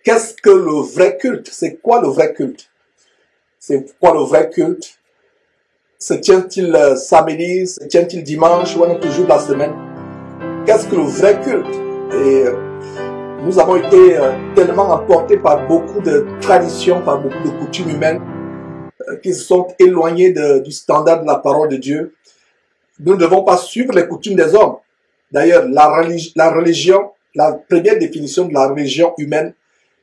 qu'est-ce que le vrai culte? C'est quoi le vrai culte? C'est quoi le vrai culte? Se tient-il samedi? Se tient-il dimanche ou un autre jour de la semaine? Qu'est-ce que le vrai culte? Et nous avons été tellement emportés par beaucoup de traditions, par beaucoup de coutumes humaines qui se sont éloignées du standard de la parole de Dieu. Nous ne devons pas suivre les coutumes des hommes. D'ailleurs, la religion, la première définition de la religion humaine,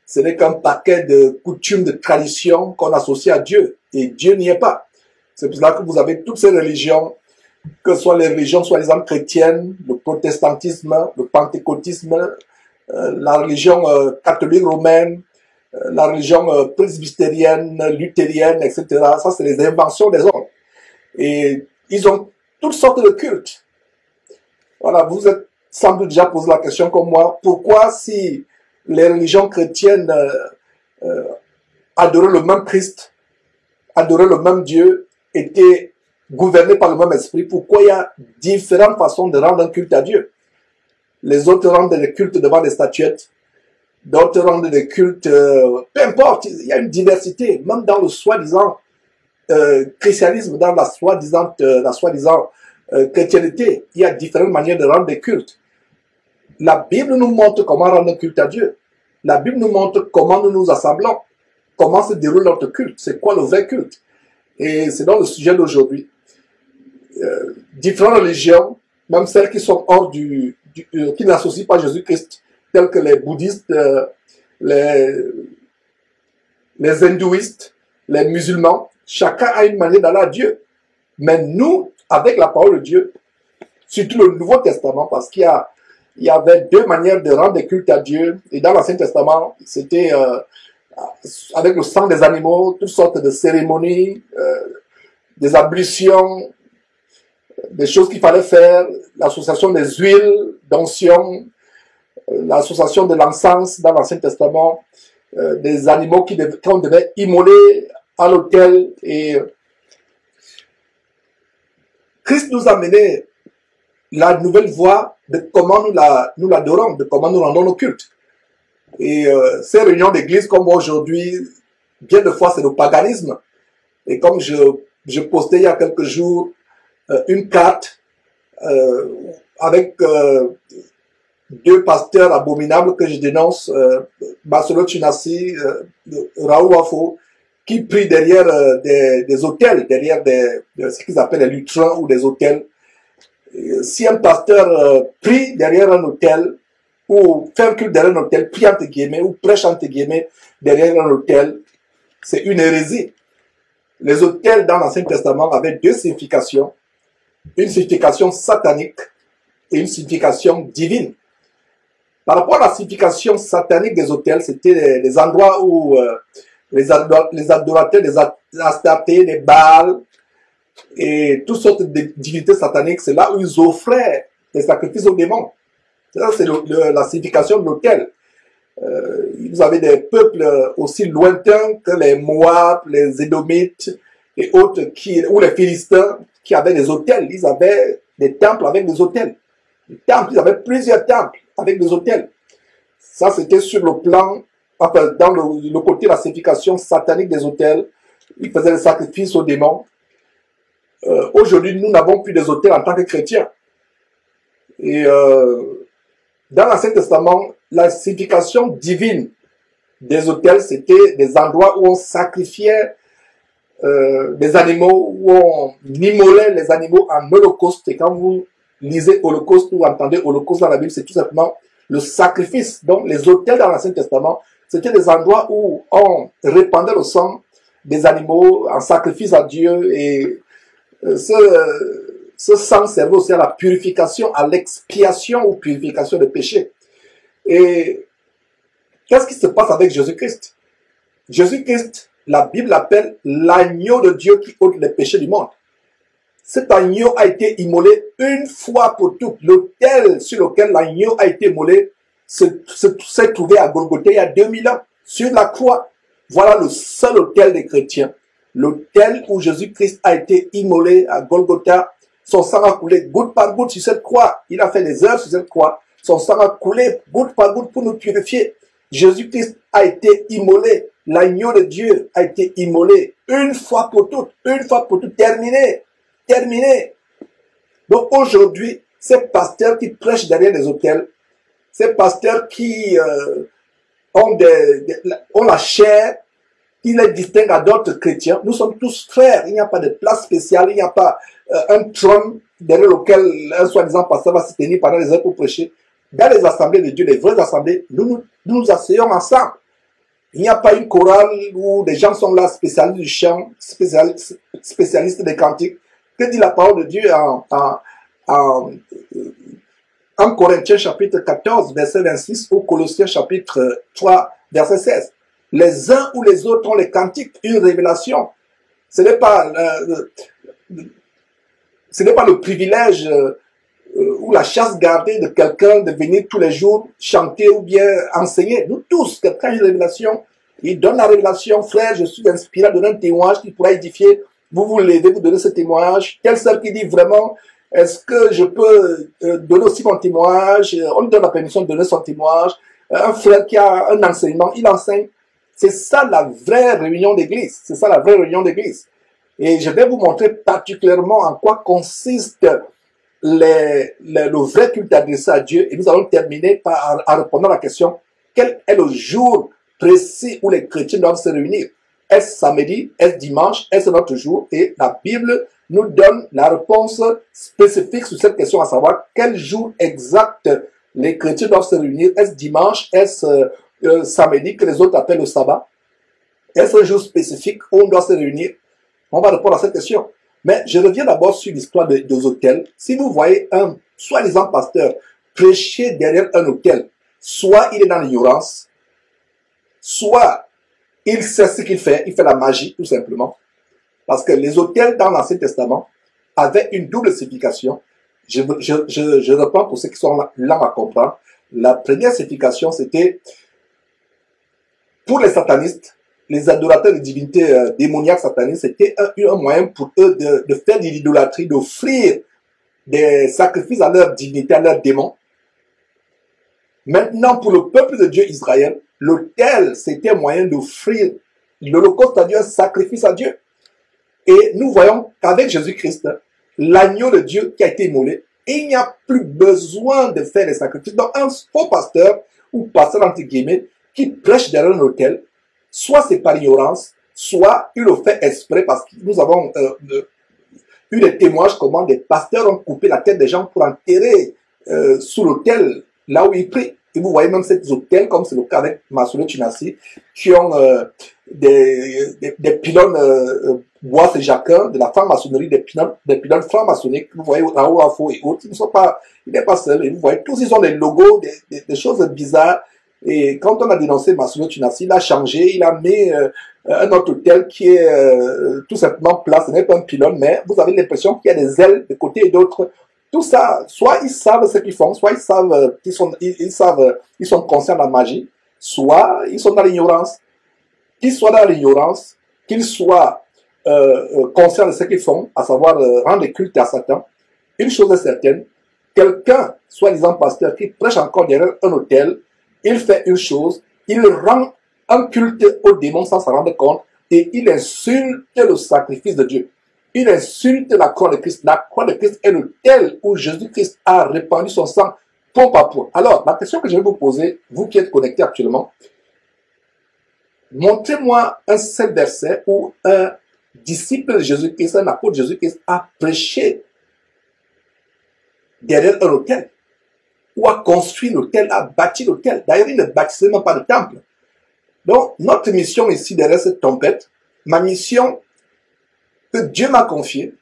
ce n'est qu'un paquet de coutumes, de traditions qu'on associe à Dieu. Et Dieu n'y est pas. C'est pour cela que vous avez toutes ces religions, que ce soit les religions soi-disant chrétiennes, le protestantisme, le pentecôtisme, la religion catholique romaine, la religion presbytérienne, luthérienne, etc. Ça, c'est les inventions des hommes. Et ils ont toutes sortes de cultes. Voilà, vous êtes sans doute déjà posé la question comme moi, pourquoi si les religions chrétiennes adoraient le même Christ, adoraient le même Dieu, étaient gouvernées par le même esprit, pourquoi il y a différentes façons de rendre un culte à Dieu? Les autres rendent des cultes devant des statuettes, d'autres rendent des cultes, peu importe, il y a une diversité, même dans le soi-disant christianisme, dans la soi-disant chrétienté, il y a différentes manières de rendre des cultes. La Bible nous montre comment rendre un culte à Dieu. La Bible nous montre comment nous nous assemblons, comment se déroule notre culte, c'est quoi le vrai culte. Et c'est dans le sujet d'aujourd'hui. Différentes religions, même celles qui sont hors qui n'associent pas Jésus-Christ, telles que les bouddhistes, les hindouistes, les musulmans, chacun a une manière d'aller à Dieu. Mais nous, avec la parole de Dieu, surtout le Nouveau Testament, parce qu'il y avait deux manières de rendre des cultes à Dieu. Et dans l'Ancien Testament, c'était avec le sang des animaux, toutes sortes de cérémonies, des ablutions, des choses qu'il fallait faire, l'association des huiles d'onction, l'association de l'encens dans l'Ancien Testament, des animaux qu'on devait immoler à l'autel. Et Christ nous a mené la nouvelle voie de comment nous l'adorons, de comment nous rendons nos cultes. Et ces réunions d'église comme aujourd'hui, bien de fois c'est le paganisme. Et comme je postais il y a quelques jours une carte avec deux pasteurs abominables que je dénonce, Marcelo Chinassi, Raoul Wafo, qui prient derrière des hôtels, derrière ce qu'ils appellent les lutrins ou des hôtels. Si un pasteur prie derrière un hôtel, ou fait un culte derrière un hôtel, prie entre guillemets, ou prêche entre guillemets derrière un hôtel, c'est une hérésie. Les hôtels dans l'Ancien Testament avaient deux significations. Une signification satanique et une signification divine. Par rapport à la signification satanique des hôtels, c'était les endroits où les adorateurs des Astartés, des Baals et toutes sortes de divinités sataniques, c'est là où ils offraient des sacrifices aux démons. Ça, c'est la signification de l'autel. Vous avez des peuples aussi lointains que les Moab, les Édomites et autres, ou les Philistins, qui avaient des autels. Ils avaient des temples avec des autels. Ils avaient plusieurs temples avec des autels. Ça, c'était sur le plan, enfin, dans le côté de la signification satanique des autels. Ils faisaient des sacrifices aux démons. Aujourd'hui, nous n'avons plus des autels en tant que chrétiens. Et dans l'Ancien Testament, la signification divine des autels, c'était des endroits où on sacrifiait des animaux, où on immolait les animaux en holocauste. Et quand vous lisez holocauste ou entendez holocauste dans la Bible, c'est tout simplement le sacrifice. Donc les autels dans l'Ancien Testament, c'était des endroits où on répandait le sang des animaux en sacrifice à Dieu. Et ce sang servait aussi à la purification, à l'expiation ou purification des péchés. Et qu'est-ce qui se passe avec Jésus-Christ? Jésus-Christ, la Bible l'appelle l'agneau de Dieu qui ôte les péchés du monde. Cet agneau a été immolé une fois pour toutes. L'autel sur lequel l'agneau a été immolé s'est trouvé à Golgotha il y a 2000 ans, sur la croix. Voilà le seul autel des chrétiens. L'autel où Jésus-Christ a été immolé à Golgotha. Son sang a coulé goutte par goutte sur cette croix. Il a fait des heures sur cette croix. Son sang a coulé goutte par goutte pour nous purifier. Jésus-Christ a été immolé. L'agneau de Dieu a été immolé une fois pour toutes, terminé, terminé. Donc aujourd'hui, ces pasteurs qui prêchent derrière les autels, ces pasteurs qui ont la chair, qui les distinguent à d'autres chrétiens, nous sommes tous frères. Il n'y a pas de place spéciale, il n'y a pas un trône derrière lequel un soi-disant pasteur va se tenir pendant les heures pour prêcher. Dans les assemblées de Dieu, les vraies assemblées, nous asseyons ensemble. Il n'y a pas une chorale où des gens sont là, spécialistes du chant, spécialistes des cantiques. Que dit la parole de Dieu en Corinthiens chapitre 14, verset 26, ou Colossiens chapitre 3, verset 16. Les uns ou les autres ont les cantiques, une révélation. Ce n'est pas le privilège ou la chasse gardée de quelqu'un de venir tous les jours chanter ou bien enseigner. Nous tous, quelqu'un a une révélation, il donne la révélation, frère, je suis inspiré à donner un témoignage qui pourra édifier. Vous vous levez, vous donnez ce témoignage. Quelle sœur qui dit vraiment, est-ce que je peux donner aussi mon témoignage? On lui donne la permission de donner son témoignage. Un frère qui a un enseignement, il enseigne. C'est ça la vraie réunion d'église. C'est ça la vraie réunion d'église. Et je vais vous montrer particulièrement en quoi consiste le vrai culte adressé à Dieu. Et nous allons terminer par en répondre à la question, quel est le jour précis où les chrétiens doivent se réunir? Est-ce samedi? Est-ce dimanche? Est-ce notre jour? Et la Bible nous donne la réponse spécifique sur cette question, à savoir quel jour exact les chrétiens doivent se réunir. Est-ce dimanche? Est-ce samedi que les autres appellent le sabbat? Est-ce un jour spécifique où on doit se réunir? On va répondre à cette question. Mais je reviens d'abord sur l'histoire des hôtels. Si vous voyez un soi-disant pasteur prêcher derrière un hôtel, soit il est dans l'ignorance, soit il sait ce qu'il fait la magie tout simplement. Parce que les hôtels dans l'Ancien Testament avaient une double signification. Je reprends pour ceux qui sont là à comprendre. La première signification, c'était pour les satanistes, les adorateurs de divinités démoniaques satanistes, c'était un moyen pour eux de faire de l'idolâtrie, d'offrir des sacrifices à leurs divinités, à leurs démons. Maintenant, pour le peuple de Dieu Israël, l'autel, c'était un moyen d'offrir l'holocauste à Dieu, un sacrifice à Dieu. Et nous voyons qu'avec Jésus-Christ, l'agneau de Dieu qui a été immolé, il n'y a plus besoin de faire des sacrifices. Donc, un faux pasteur ou pasteur entre guillemets qui prêche derrière un autel, soit c'est par ignorance, soit il le fait exprès parce que nous avons eu des témoignages comment des pasteurs ont coupé la tête des gens pour enterrer sous l'autel là où ils prient. Et vous voyez même ces hôtels, comme c'est le cas avec Massoulou Tunassi, qui ont des pylônes bois et jacquin, de la franc-maçonnerie, des pylônes franc-maçonniques. Vous voyez Raoul Afo et autres, il n'est pas seul. Et vous voyez, tous ils ont des logos, des choses bizarres. Et quand on a dénoncé Massoulou Tunassi, il a changé, il a mis un autre hôtel qui est tout simplement plat. Ce n'est pas un pylône, mais vous avez l'impression qu'il y a des ailes de côté et d'autres. Tout ça, soit ils savent ce qu'ils font, soit ils savent ils sont conscients de la magie, soit ils sont dans l'ignorance. Qu'ils soient dans l'ignorance, qu'ils soient conscients de ce qu'ils font, à savoir rendre culte à Satan, une chose est certaine, quelqu'un, soi-disant pasteur, qui prêche encore derrière un autel, il fait une chose, il rend un culte au démon sans s'en rendre compte, et il insulte le sacrifice de Dieu. Il insulte la croix de Christ. La croix de Christ est l'autel où Jésus-Christ a répandu son sang point par point. Alors, la question que je vais vous poser, vous qui êtes connectés actuellement, montrez-moi un seul verset où un disciple de Jésus-Christ, un apôtre de Jésus-Christ a prêché derrière un autel, ou a construit l'autel, a bâti l'autel. D'ailleurs, il ne bâtissait même pas de temple. Donc, notre mission ici derrière cette tempête, ma mission que Dieu m'a confiée,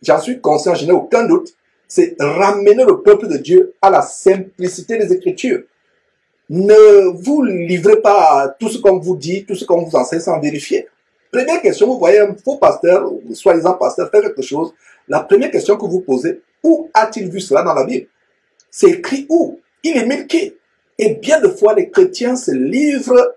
j'en suis conscient, je n'ai aucun doute, c'est ramener le peuple de Dieu à la simplicité des Écritures. Ne vous livrez pas à tout ce qu'on vous dit, tout ce qu'on vous enseigne sans vérifier. Première question, vous voyez un faux pasteur, ou soi-disant pasteur, faire quelque chose. La première question que vous posez, où a-t-il vu cela dans la Bible? C'est écrit où? Il est qui? Et bien de fois, les chrétiens se livrent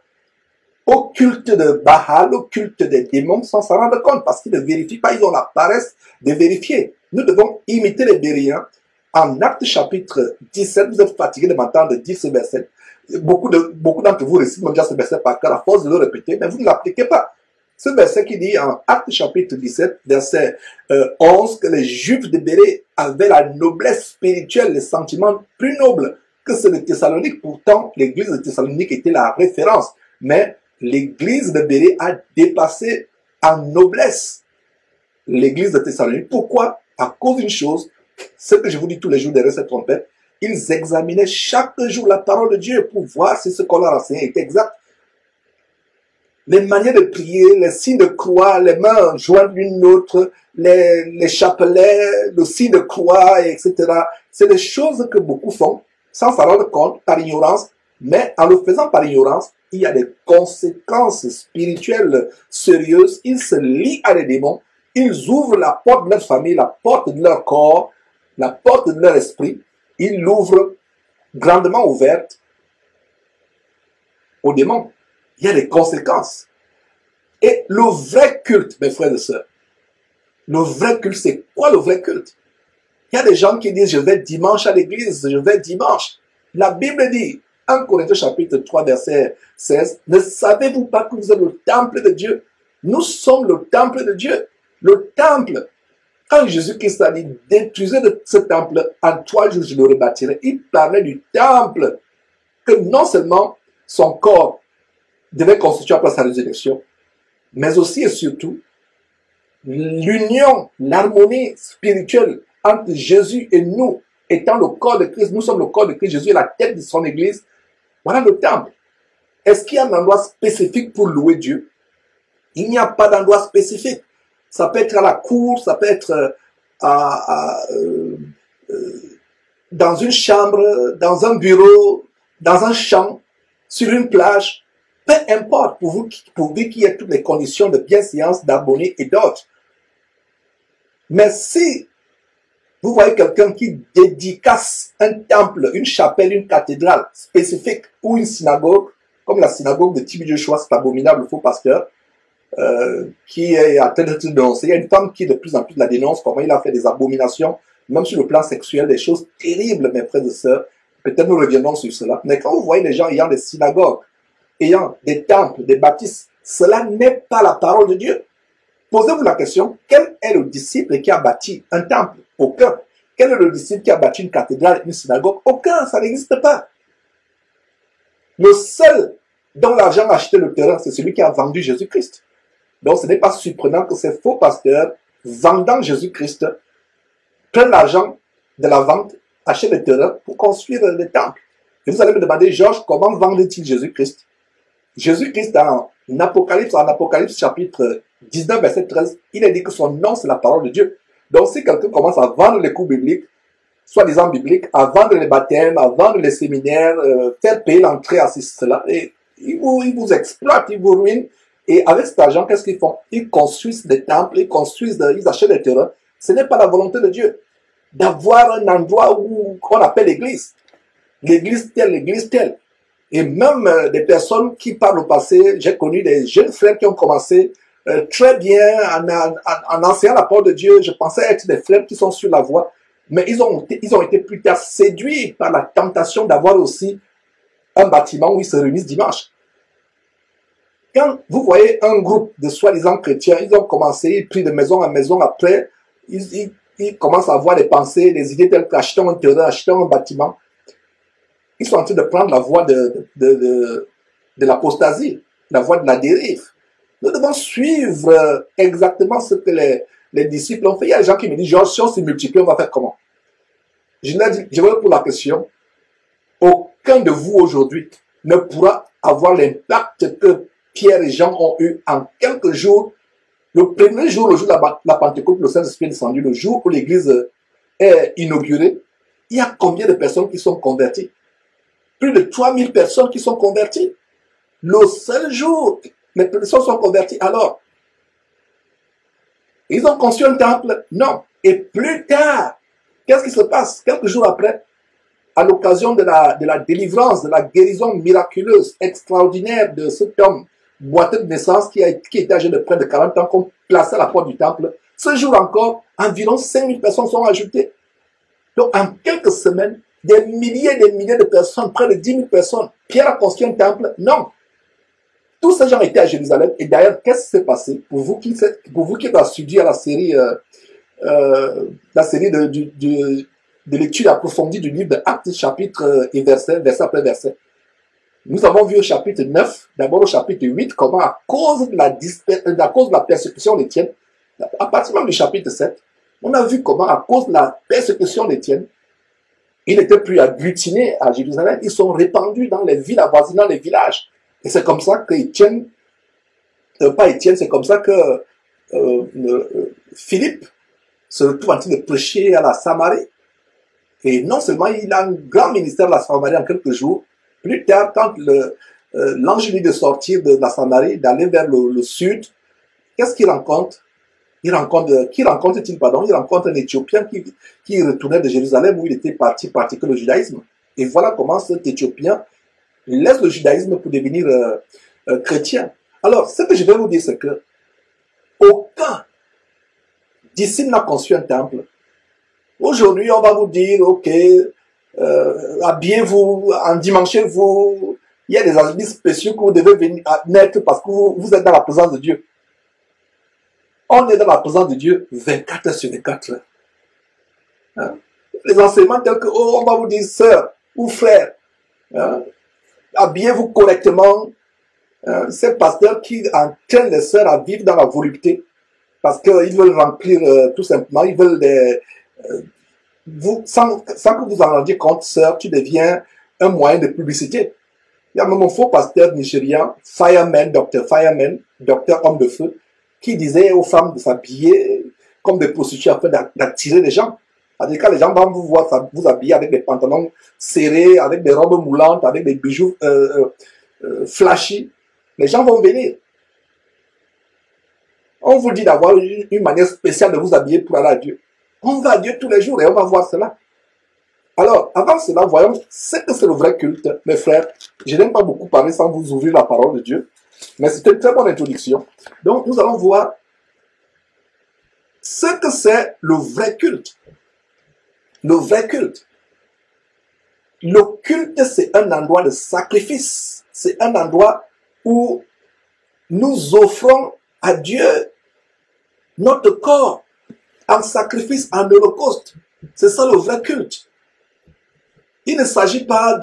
au culte de Baal, au culte des démons, sans s'en rendre compte, parce qu'ils ne vérifient pas, ils ont la paresse de vérifier. Nous devons imiter les Béréens. En Actes chapitre 17, vous êtes fatigués de m'entendre dire ce verset. Beaucoup d'entre vous récitent déjà ce verset par cœur à force de le répéter, mais vous ne l'appliquez pas. Ce verset qui dit en Actes chapitre 17, verset 11, que les Juifs de Bérée avaient la noblesse spirituelle, les sentiments plus nobles que ceux de Thessalonique. Pourtant, l'église de Thessalonique était la référence. Mais l'église de Bérée a dépassé en noblesse l'église de Thessalonique. Pourquoi? À cause d'une chose, ce que je vous dis tous les jours derrière cette trompette, ils examinaient chaque jour la parole de Dieu pour voir si ce qu'on leur enseignait était exact. Les manières de prier, les signes de croix, les mains jointes l'une l'autre, les chapelets, le signe de croix, etc. C'est des choses que beaucoup font sans s'en rendre compte, par ignorance, mais en le faisant par ignorance, il y a des conséquences spirituelles sérieuses. Ils se lient à des démons, ils ouvrent la porte de leur famille, la porte de leur corps, la porte de leur esprit, ils l'ouvrent grandement ouverte aux démons. Il y a des conséquences. Et le vrai culte, mes frères et sœurs, le vrai culte, c'est quoi le vrai culte? Il y a des gens qui disent, je vais dimanche à l'église, je vais dimanche. La Bible dit, 1 Corinthiens chapitre 3, verset 16, ne savez-vous pas que vous êtes le temple de Dieu? Nous sommes le temple de Dieu. Le temple, quand Jésus-Christ a dit, détruisez ce temple, en 3 jours je le rebâtirai, il parlait du temple, que non seulement son corps devait constituer après sa résurrection, mais aussi et surtout l'union, l'harmonie spirituelle entre Jésus et nous, étant le corps de Christ. Nous sommes le corps de Christ, Jésus est la tête de son église. Voilà le temple. Est-ce qu'il y a un endroit spécifique pour louer Dieu? Il n'y a pas d'endroit spécifique. Ça peut être à la cour, ça peut être dans une chambre, dans un bureau, dans un champ, sur une plage. Peu importe, pourvu qu'il y ait toutes les conditions de bienséance, d'harmonie et d'autres. Mais si vous voyez quelqu'un qui dédicace un temple, une chapelle, une cathédrale spécifique ou une synagogue, comme la synagogue de Tibi Joshua, cet abominable faux pasteur, qui est en train d'être dénoncé. Il y a une femme qui de plus en plus la dénonce, comment il a fait des abominations, même sur le plan sexuel, des choses terribles, mes frères et sœurs. Peut-être nous reviendrons sur cela. Mais quand vous voyez les gens ayant des synagogues, ayant des temples, des bâtisses, cela n'est pas la parole de Dieu. Posez-vous la question, quel est le disciple qui a bâti un temple? Aucun. Quel est le disciple qui a bâti une cathédrale, une synagogue? Aucun, ça n'existe pas. Le seul dont l'argent a acheté le terrain, c'est celui qui a vendu Jésus-Christ. Donc ce n'est pas surprenant que ces faux pasteurs, vendant Jésus-Christ, prennent l'argent de la vente, achètent le terrain pour construire des temples. Et vous allez me demander, Georges, comment vendent-ils Jésus-Christ? Jésus-Christ, en Apocalypse chapitre 19, verset 13, il a dit que son nom, c'est la parole de Dieu. Donc, si quelqu'un commence à vendre les cours bibliques, soi-disant bibliques, à vendre les baptêmes, à vendre les séminaires, faire payer l'entrée à cela, et ils vous exploitent, ils vous ruinent. Et avec cet argent, qu'est-ce qu'ils font? Ils construisent des temples, ils achètent des terrains. Ce n'est pas la volonté de Dieu d'avoir un endroit qu'on appelle l'église. L'église telle. Et même des personnes qui, par le passé, j'ai connu des jeunes frères qui ont commencé très bien en enseignant la parole de Dieu. Je pensais être des frères qui sont sur la voie. Mais ils ont été plus tard séduits par la tentation d'avoir aussi un bâtiment où ils se réunissent dimanche. Quand vous voyez un groupe de soi-disant chrétiens, ils ont commencé, ils prient de maison en maison, après, ils commencent à avoir des pensées, des idées telles qu'achetons un terrain, achetons un bâtiment. Ils sont en train de prendre la voie de l'apostasie, la voie de la dérive. Nous devons suivre exactement ce que les disciples ont fait. Il y a des gens qui me disent, Georges, si on se multiplie, on va faire comment? Je vais pour la question, aucun de vous aujourd'hui ne pourra avoir l'impact que Pierre et Jean ont eu en quelques jours. Le premier jour, le jour de la Pentecôte, le Saint-Esprit est descendu, le jour où l'église est inaugurée, il y a combien de personnes qui sont converties? Plus de 3000 personnes qui sont converties. Le seul jour, les personnes sont converties. Alors, ils ont construit un temple? Non. Et plus tard, qu'est-ce qui se passe? Quelques jours après, à l'occasion de la délivrance, de la guérison miraculeuse, extraordinaire de cet homme boiteux de naissance qui était âgé de près de 40 ans, qu'on plaçait à la porte du temple, ce jour encore, environ 5000 personnes sont ajoutées. Donc, en quelques semaines, des milliers de personnes, près de 10 000 personnes. Pierre a construit un temple. Non. Tous ces gens étaient à Jérusalem. Et d'ailleurs, qu'est-ce qui s'est passé? Pour vous qui avez suivi la série de lecture approfondie du livre de Actes, chapitre et verset après verset. Nous avons vu au chapitre 9, d'abord au chapitre 8, comment à cause de la persécution d'Étienne, à partir même du chapitre 7, on a vu comment à cause de la persécution d'Étienne, ils n'étaient plus agglutinés à Jérusalem, ils sont répandus dans les villes avoisinant les villages. Et c'est comme ça que c'est comme ça que Philippe se retrouve en train de prêcher à la Samarie. Et non seulement il a un grand ministère de la Samarie en quelques jours, plus tard, quand l'ange lui de sortir de la Samarie, d'aller vers le sud, qu'est-ce qu'il rencontre? Qui rencontre-t-il, pardon? Il rencontre un Éthiopien qui retournait de Jérusalem où il était parti pratiquer le judaïsme. Et voilà comment cet Éthiopien laisse le judaïsme pour devenir chrétien. Alors, ce que je vais vous dire, c'est que aucun disciple n'a conçu un temple. Aujourd'hui, on va vous dire, ok, habillez-vous, endimanchez-vous. Il y a des habits spéciaux que vous devez venir mettre parce que vous êtes dans la présence de Dieu. On est dans la présence de Dieu 24 heures sur 24 heures. Hein? Les enseignements tels que, oh, on va vous dire, sœur ou frère, hein? Habillez-vous correctement. Hein? Ces pasteurs qui entraînent les sœurs à vivre dans la volupté parce qu'ils veulent remplir tout simplement, ils veulent sans que vous en rendiez compte, sœur, tu deviens un moyen de publicité. Il y a même un faux pasteur nigérian, docteur homme de feu, qui disait aux femmes de s'habiller comme des prostituées afin d'attirer les gens. C'est-à-dire quand les gens vont vous voir vous habiller avec des pantalons serrés, avec des robes moulantes, avec des bijoux flashy, les gens vont venir. On vous dit d'avoir une manière spéciale de vous habiller pour aller à Dieu. On va à Dieu tous les jours et on va voir cela. Alors, avant cela, voyons ce que c'est le vrai culte. Mes frères, je n'aime pas beaucoup parler sans vous ouvrir la parole de Dieu, mais c'était une très bonne introduction. Donc, nous allons voir ce que c'est le vrai culte. Le vrai culte. Le culte, c'est un endroit de sacrifice. C'est un endroit où nous offrons à Dieu notre corps en sacrifice, en holocauste. C'est ça le vrai culte. Il ne s'agit pas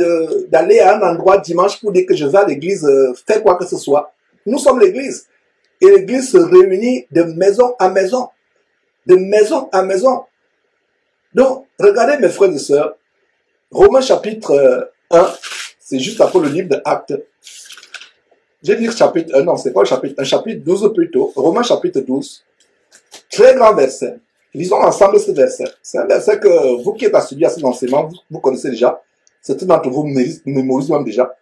d'aller à un endroit dimanche pour dire que je vais à l'église faire quoi que ce soit. Nous sommes l'église. Et l'église se réunit de maison à maison. De maison à maison. Donc, regardez mes frères et sœurs. Romains chapitre 1, c'est juste après le livre de Actes. Je vais dire chapitre 1, non, c'est pas le chapitre 1, chapitre 12 plutôt. Romains chapitre 12. Très grand verset. Lisons ensemble ce verset. C'est un verset que vous qui êtes assidus à ces enseignements, vous connaissez déjà. Certains d'entre vous mémorisent même déjà.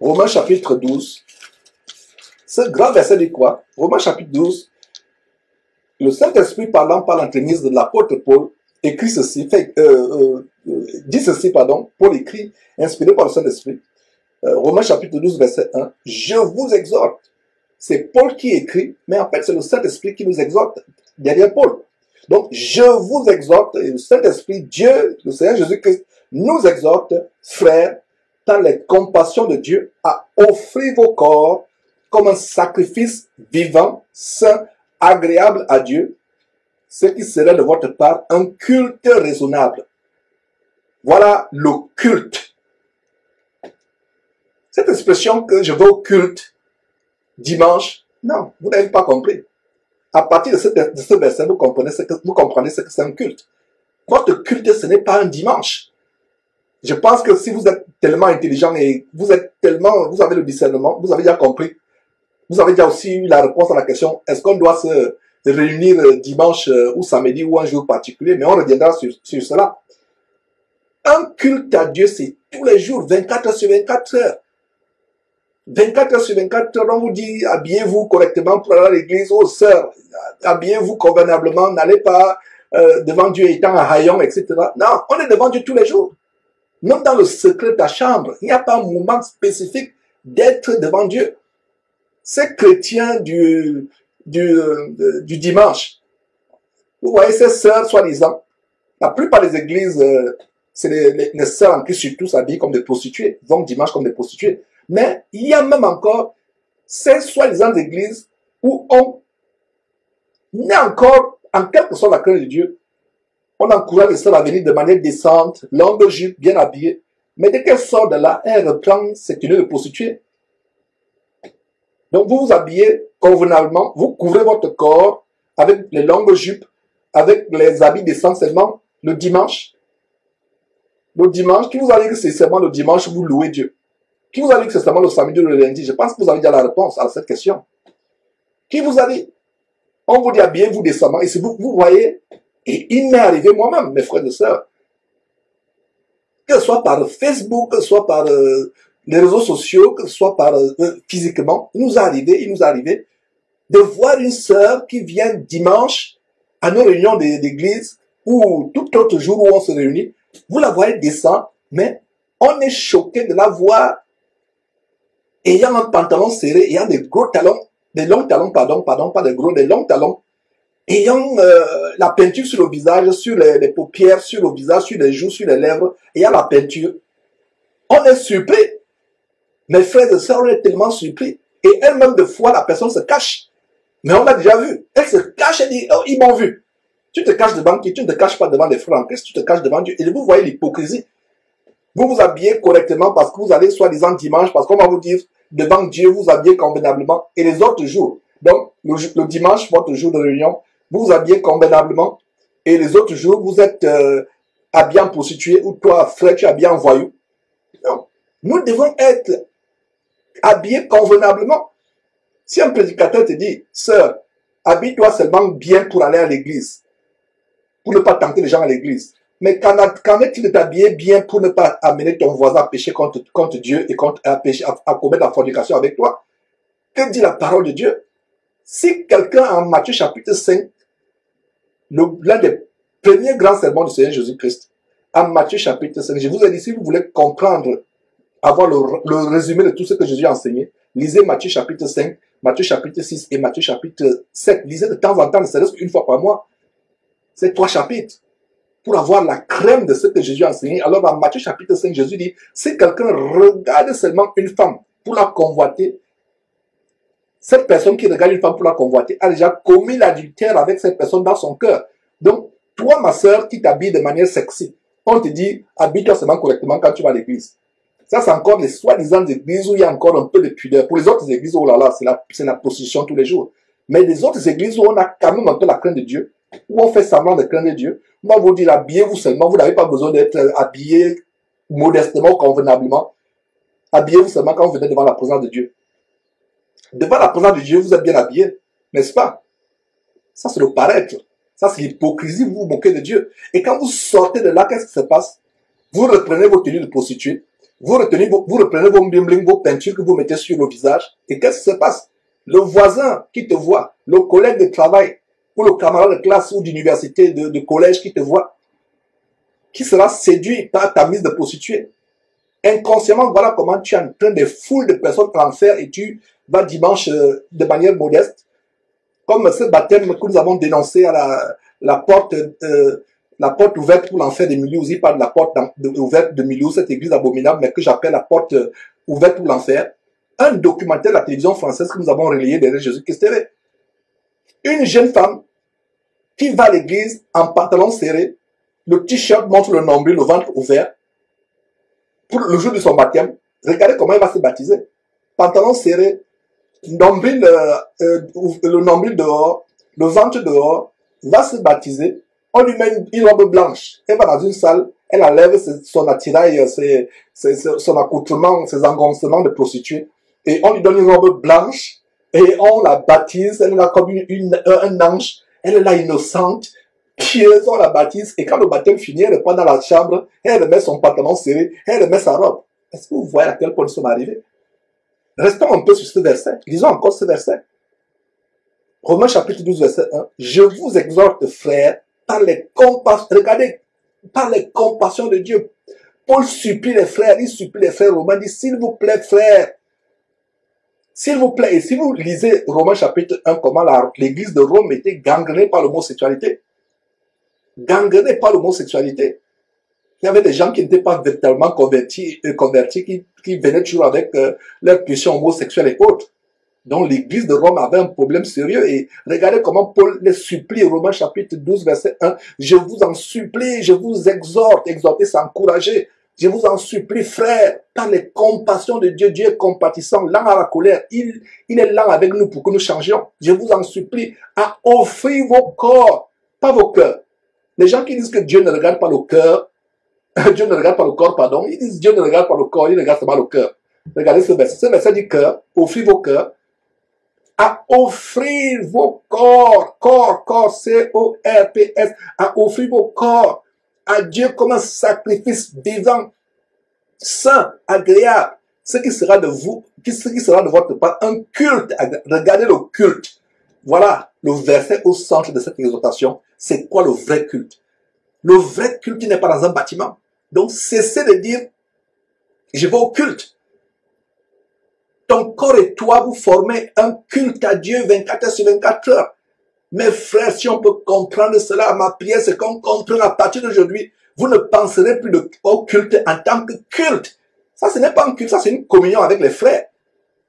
Romains chapitre 12. Ce grand verset dit quoi? Romains chapitre 12. Le Saint-Esprit parlant par l'entremise de l'apôtre Paul écrit ceci, dit ceci, pardon. Paul écrit, inspiré par le Saint-Esprit. Romains chapitre 12, verset 1. Je vous exhorte. C'est Paul qui écrit, mais en fait c'est le Saint-Esprit qui nous exhorte derrière Paul. Donc, je vous exhorte, et le Saint-Esprit, Dieu, le Seigneur Jésus-Christ, nous exhorte, frères, dans les compassions de Dieu, à offrir vos corps comme un sacrifice vivant, saint, agréable à Dieu, ce qui serait de votre part un culte raisonnable. Voilà le culte. Cette expression que je vais au culte dimanche, non, vous n'avez pas compris. À partir de ce verset, vous comprenez ce que c'est un culte. Votre culte, ce n'est pas un dimanche. Je pense que si vous êtes tellement intelligent et vous avez le discernement, vous avez déjà compris. Vous avez déjà aussi eu la réponse à la question, est-ce qu'on doit se réunir dimanche ou samedi ou un jour particulier? Mais on reviendra sur cela. Un culte à Dieu, c'est tous les jours, 24 heures sur 24 heures. 24 heures sur 24 heures, on vous dit, habillez-vous correctement pour aller à l'église, aux sœurs, habillez-vous convenablement, n'allez pas devant Dieu étant un haillon, etc. Non, on est devant Dieu tous les jours. Même dans le secret de ta chambre, il n'y a pas un moment spécifique d'être devant Dieu. Ces chrétiens du dimanche, vous voyez ces sœurs soi-disant, la plupart des églises c'est les sœurs en Christ surtout s'habillent comme des prostituées, vont dimanche comme des prostituées. Mais il y a même encore ces soi-disant églises où on est encore, en quelque sorte, la crainte de Dieu. On encourage les sœurs à venir de manière décente, longue jupe, bien habillée. Mais dès qu'elle sort de là, elle reprend ses tenues de prostituée. Donc vous vous habillez convenablement, vous couvrez votre corps avec les longues jupes, avec les habits décents seulement le dimanche. Le dimanche, qui vous a dit que c'est seulement le dimanche vous louez Dieu? Qui vous a dit que c'est seulement le samedi ou le lundi? Je pense que vous avez déjà la réponse à cette question. Qui vous a dit? On vous dit habillez-vous décemment. Et si vous voyez, et il m'est arrivé moi-même, mes frères et sœurs, que ce soit par Facebook, que ce soit par les réseaux sociaux, que ce soit par physiquement, il nous est arrivé de voir une sœur qui vient dimanche à nos réunions d'église ou tout autre jour où on se réunit. Vous la voyez descendre, mais on est choqué de la voir ayant un pantalon serré, ayant des gros talons, des longs talons, pardon, pas des gros, des longs talons, ayant la peinture sur le visage, sur les paupières, sur le visage, sur les joues, sur les lèvres, ayant la peinture. On est surpris. Mes frères et sœurs, on est tellement surpris. Et elle-même, de fois, la personne se cache. Mais on l'a déjà vu. Elle se cache et dit, oh, ils m'ont vu. Tu te caches devant qui? Tu ne te caches pas devant les frères en Christ, tu te caches devant Dieu. Et vous voyez l'hypocrisie. Vous vous habillez correctement parce que vous allez soi-disant dimanche, parce qu'on va vous dire, devant Dieu, vous habillez convenablement. Et les autres jours, donc le dimanche, votre jour de réunion, vous vous habillez convenablement. Et les autres jours, vous êtes habillé en prostituée, ou toi, frère, tu es habillé en voyou. Non. Nous devons être habillés convenablement. Si un prédicateur te dit, sœur, habille-toi seulement bien pour aller à l'église, pour ne pas tenter les gens à l'église. Mais qu'en est-il de t'habiller bien pour ne pas amener ton voisin à pécher contre Dieu et à commettre la fornication avec toi? Que dit la parole de Dieu? Si quelqu'un en Matthieu chapitre 5, l'un des premiers grands sermons du Seigneur Jésus-Christ, en Matthieu chapitre 5, je vous ai dit, si vous voulez comprendre, avoir le résumé de tout ce que Jésus a enseigné, lisez Matthieu chapitre 5, Matthieu chapitre 6 et Matthieu chapitre 7. Lisez de temps en temps, ne serait-ce qu'une fois par mois. C'est 3 chapitres. Pour avoir la crème de ce que Jésus a enseigné. Alors dans Matthieu chapitre 5, Jésus dit, si quelqu'un regarde seulement une femme pour la convoiter, cette personne qui regarde une femme pour la convoiter a déjà commis l'adultère avec cette personne dans son cœur. Donc, toi, ma sœur, qui t'habille de manière sexy, on te dit, habille-toi seulement correctement quand tu vas à l'église. Ça, c'est encore les soi-disant églises où il y a encore un peu de pudeur. Pour les autres églises, oh là là, c'est la prostitution tous les jours. Mais les autres églises où on a quand même un peu la crainte de Dieu, où on fait semblant de craindre Dieu, on va vous dire, habillez-vous seulement, vous n'avez pas besoin d'être habillé modestement, convenablement. Habillez-vous seulement quand vous venez devant la présence de Dieu. Devant la présence de Dieu, vous êtes bien habillé, n'est-ce pas? Ça, c'est le paraître. Ça, c'est l'hypocrisie, vous vous moquez de Dieu. Et quand vous sortez de là, qu'est-ce qui se passe? Vous reprenez vos tenues de prostituée, vous reprenez vos bling-bling, vos peintures que vous mettez sur le visage, et qu'est-ce qui se passe? Le voisin qui te voit, le collègue de travail, ou le camarade de classe ou d'université, de collège qui te voit, qui sera séduit par ta mise de prostituée. Inconsciemment, voilà comment tu entraînes des foules de personnes à l'enfer et tu vas dimanche de manière modeste, comme ce baptême que nous avons dénoncé à la porte ouverte pour l'enfer de Mulhouse. Il parle de la porte ouverte de Mulhouse, cette église abominable, mais que j'appelle la porte ouverte pour l'enfer. Un documentaire de la télévision française que nous avons relayé derrière Jésus-Christ TV. Une jeune femme qui va à l'église en pantalon serré, le t-shirt montre le nombril, le ventre ouvert, pour le jour de son baptême. Regardez comment elle va se baptiser. Pantalon serré, nombril, le nombril dehors, le ventre dehors, va se baptiser. On lui met une robe blanche. Elle va dans une salle, elle enlève son attirail, son accoutrement, ses engoncements de prostituée. Et on lui donne une robe blanche et on la baptise. Elle est là comme un ange. Elle est là innocente, pieuse, on la baptise. Et quand le baptême finit, elle reprend dans la chambre, elle remet son pantalon serré, elle remet sa robe. Est-ce que vous voyez à quel point nous sommes arrivés? Restons un peu sur ce verset. Lisons encore ce verset. Romains chapitre 12, verset 1. Je vous exhorte, frères, par les compassions, regardez, par les compassions de Dieu. Paul supplie les frères, il supplie les frères romains, il dit, s'il vous plaît, frères, s'il vous plaît, et si vous lisez Romains chapitre 1, comment l'église de Rome était gangrenée par l'homosexualité. Gangrenée par l'homosexualité. Il y avait des gens qui n'étaient pas véritablement convertis, qui venaient toujours avec leur pulsion homosexuelle et autres. Donc l'église de Rome avait un problème sérieux et regardez comment Paul les supplie, Romains chapitre 12, verset 1. Je vous en supplie, je vous exhorte, exhorter c'est encourager. Je vous en supplie, frères, par les compassions de Dieu, Dieu est compatissant, lent à la colère, il est lent avec nous pour que nous changions. Je vous en supplie à offrir vos corps, pas vos cœurs. Les gens qui disent que Dieu ne regarde pas le cœur, Dieu ne regarde pas le corps, pardon, ils disent Dieu ne regarde pas le corps, il regarde seulement le cœur. Regardez ce verset. Ce verset dit cœur, offrir vos cœurs, à offrir vos corps, corps, C-O-R-P-S, à offrir vos corps à Dieu comme un sacrifice vivant, saint, agréable, ce qui sera de vous, ce qui sera de votre part un culte. Regardez le culte. Voilà le verset au centre de cette exhortation. C'est quoi le vrai culte? Le vrai culte n'est pas dans un bâtiment. Donc cessez de dire, je vais au culte. Ton corps et toi, vous formez un culte à Dieu 24 heures sur 24 heures. Mes frères, si on peut comprendre cela, ma prière, c'est qu'on comprenne à partir d'aujourd'hui, vous ne penserez plus au culte en tant que culte. Ça, ce n'est pas un culte, ça, c'est une communion avec les frères.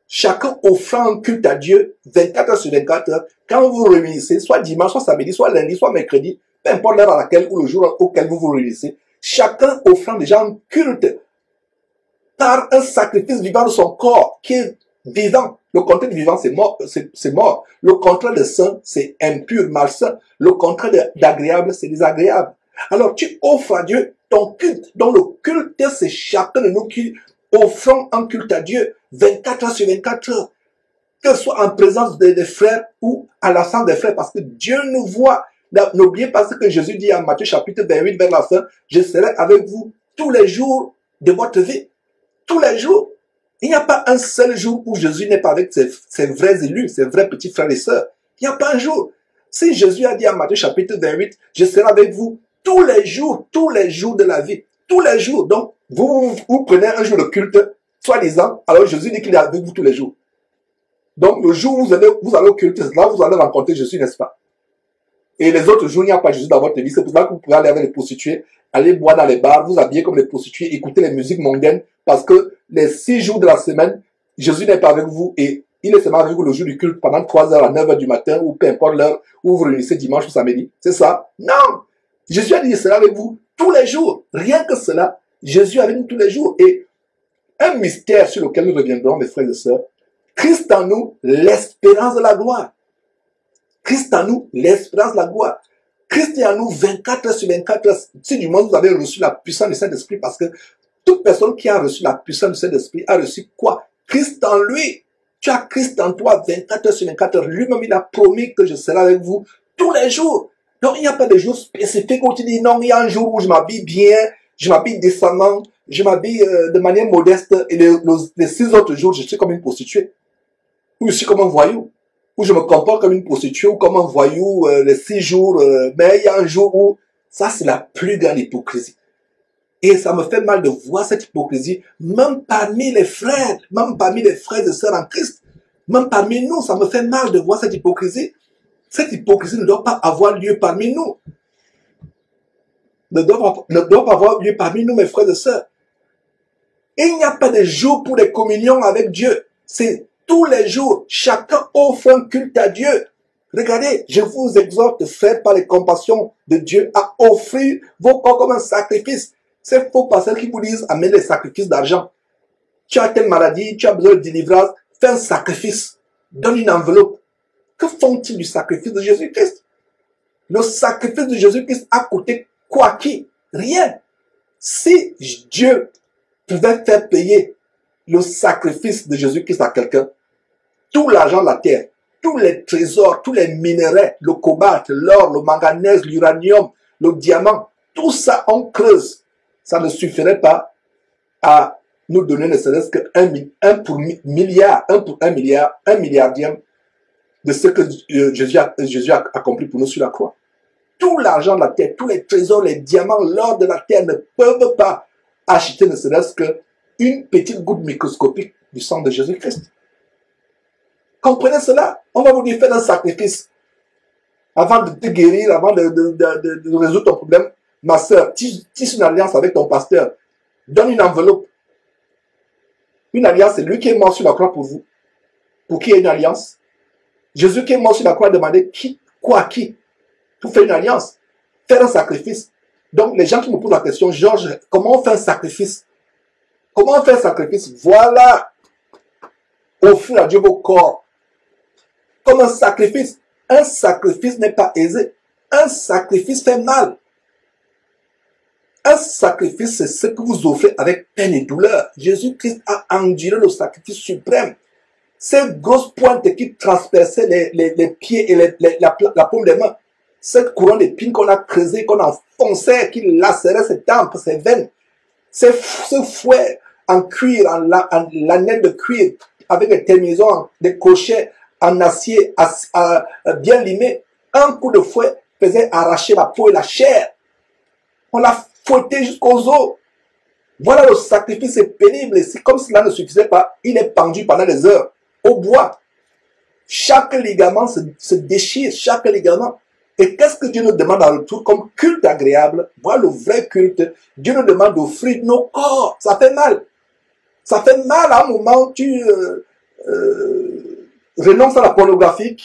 Chacun offrant un culte à Dieu 24 heures sur 24 heures. Quand vous vous réunissez, soit dimanche, soit samedi, soit lundi, soit mercredi, peu importe l'heure à laquelle ou le jour auquel vous vous réunissez, chacun offrant déjà un culte par un sacrifice vivant de son corps qui est vivant. Le contraire de vivant, c'est mort, c'est mort. Le contraire de saint, c'est impur, malsain. Le contraire d'agréable, c'est désagréable. Alors, tu offres à Dieu ton culte. Donc, le culte, c'est chacun de nous qui offrons un culte à Dieu 24 heures sur 24 heures. Que ce soit en présence des frères ou à l'absence des frères, parce que Dieu nous voit. N'oubliez pas ce que Jésus dit en Matthieu chapitre 28 vers la fin. Je serai avec vous tous les jours de votre vie. Tous les jours. Il n'y a pas un seul jour où Jésus n'est pas avec ses vrais élus, ses vrais petits frères et sœurs. Il n'y a pas un jour. Si Jésus a dit en Matthieu chapitre 28, je serai avec vous tous les jours de la vie. Tous les jours. Donc, vous prenez un jour de culte, soi-disant, alors Jésus dit qu'il est avec vous tous les jours. Donc, le jour où vous allez au culte, là, vous allez rencontrer Jésus, n'est-ce pas? Et les autres jours, il n'y a pas Jésus dans votre vie. C'est pour ça que vous pouvez aller avec les prostituées, aller boire dans les bars, vous habiller comme les prostituées, écouter les musiques mondaines, parce que les 6 jours de la semaine, Jésus n'est pas avec vous et il est seulement avec vous le jour du culte pendant 3 heures à 9 heures du matin ou peu importe l'heure où vous vous réunissez dimanche ou samedi. C'est ça? Non! Jésus a dit qu'il sera avec vous tous les jours. Rien que cela, Jésus est avec nous tous les jours. Et un mystère sur lequel nous reviendrons, mes frères et sœurs, Christ en nous, l'espérance de la gloire. Christ en nous, l'espérance de la gloire. Christ est en nous 24 heures sur 24 heures. Si du moins vous avez reçu la puissance du Saint-Esprit, parce que toute personne qui a reçu la puissance du Saint-Esprit a reçu quoi? Christ en lui. Tu as Christ en toi 24 heures sur 24 heures. Lui-même, il a promis que je serai avec vous tous les jours. Donc, il n'y a pas de jour spécifique où tu dis non, il y a un jour où je m'habille bien, je m'habille décemment, je m'habille de manière modeste et les 6 autres jours, je suis comme une prostituée. Ou je suis comme un voyou. Ou je me comporte comme une prostituée ou comme un voyou les 6 jours. Mais il y a un jour où ça, c'est la plus grande hypocrisie. Et ça me fait mal de voir cette hypocrisie, même parmi les frères et sœurs en Christ, même parmi nous, ça me fait mal de voir cette hypocrisie. Cette hypocrisie ne doit pas avoir lieu parmi nous. Ne doit pas avoir lieu parmi nous, mes frères et sœurs. Et il n'y a pas de jour pour les communions avec Dieu. C'est tous les jours. Chacun offre un culte à Dieu. Regardez, je vous exhorte, frères, par les compassions de Dieu, à offrir vos corps comme un sacrifice. C'est faux pasteurs qui vous disent, amène les sacrifices d'argent. Tu as telle maladie, tu as besoin de délivrance, fais un sacrifice. Donne une enveloppe. Que font-ils du sacrifice de Jésus-Christ? Le sacrifice de Jésus-Christ a coûté quoi qui? Rien. Si Dieu pouvait faire payer le sacrifice de Jésus-Christ à quelqu'un, tout l'argent de la terre, tous les trésors, tous les minéraux, le cobalt, l'or, le manganèse, l'uranium, le diamant, tout ça on creuse. Ça ne suffirait pas à nous donner ne serait-ce que un pour un milliardième de ce que Jésus a accompli pour nous sur la croix. Tout l'argent de la terre, tous les trésors, les diamants, l'or de la terre ne peuvent pas acheter ne serait-ce qu'une petite goutte microscopique du sang de Jésus-Christ. Comprenez cela? On va vous dire, faites un sacrifice. Avant de te guérir, avant de résoudre ton problème, ma soeur, tisse une alliance avec ton pasteur. Donne une enveloppe. Une alliance, c'est lui qui est mort sur la croix pour vous. Pour qui est une alliance? Jésus qui est mort sur la croix a demandé quoi à qui? Pour faire une alliance. Faire un sacrifice. Donc, les gens qui me posent la question, Georges, comment on fait un sacrifice? Comment on fait un sacrifice? Voilà. Offrir à Dieu vos corps. Comme un sacrifice. Un sacrifice n'est pas aisé. Un sacrifice fait mal. Un sacrifice, c'est ce que vous offrez avec peine et douleur. Jésus-Christ a enduré le sacrifice suprême. Ces grosses pointes qui transperçaient les pieds et la paume des mains. Cette couronne d'épines qu'on a creusée, qu'on enfonçait, qui lacérait ses tempes, ses veines. Ce fouet en cuir, en laine de cuir, avec des terminaisons, des crochets en acier bien limés. Un coup de fouet faisait arracher la peau et la chair. On l'a fouetté jusqu'aux os. Voilà, le sacrifice est pénible. Et c'est comme cela ne suffisait pas. Il est pendu pendant des heures au bois. Chaque ligament se déchire, chaque ligament. Et qu'est-ce que Dieu nous demande en retour comme culte agréable? Voilà le vrai culte. Dieu nous demande d'offrir nos corps. Ça fait mal. Ça fait mal à un moment. Tu renonces à la pornographie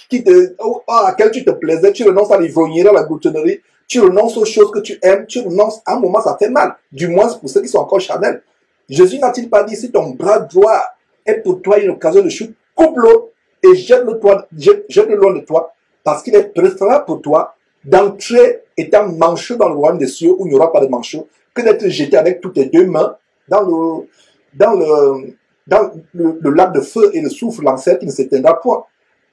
à laquelle tu te plaisais. Tu renonces à l'ivrognerie, à la gloutonnerie. Tu renonces aux choses que tu aimes. Tu renonces. À un moment, ça fait mal. Du moins pour ceux qui sont encore charnels. Jésus n'a-t-il pas dit, si ton bras droit est pour toi une occasion de chute, coupe-le et jette-le loin de toi. Parce qu'il est préférable pour toi d'entrer étant manchot dans le royaume des cieux où il n'y aura pas de manchot que d'être jeté avec toutes tes deux mains dans le lac de feu et le souffle lanceur qui ne s'éteindra point.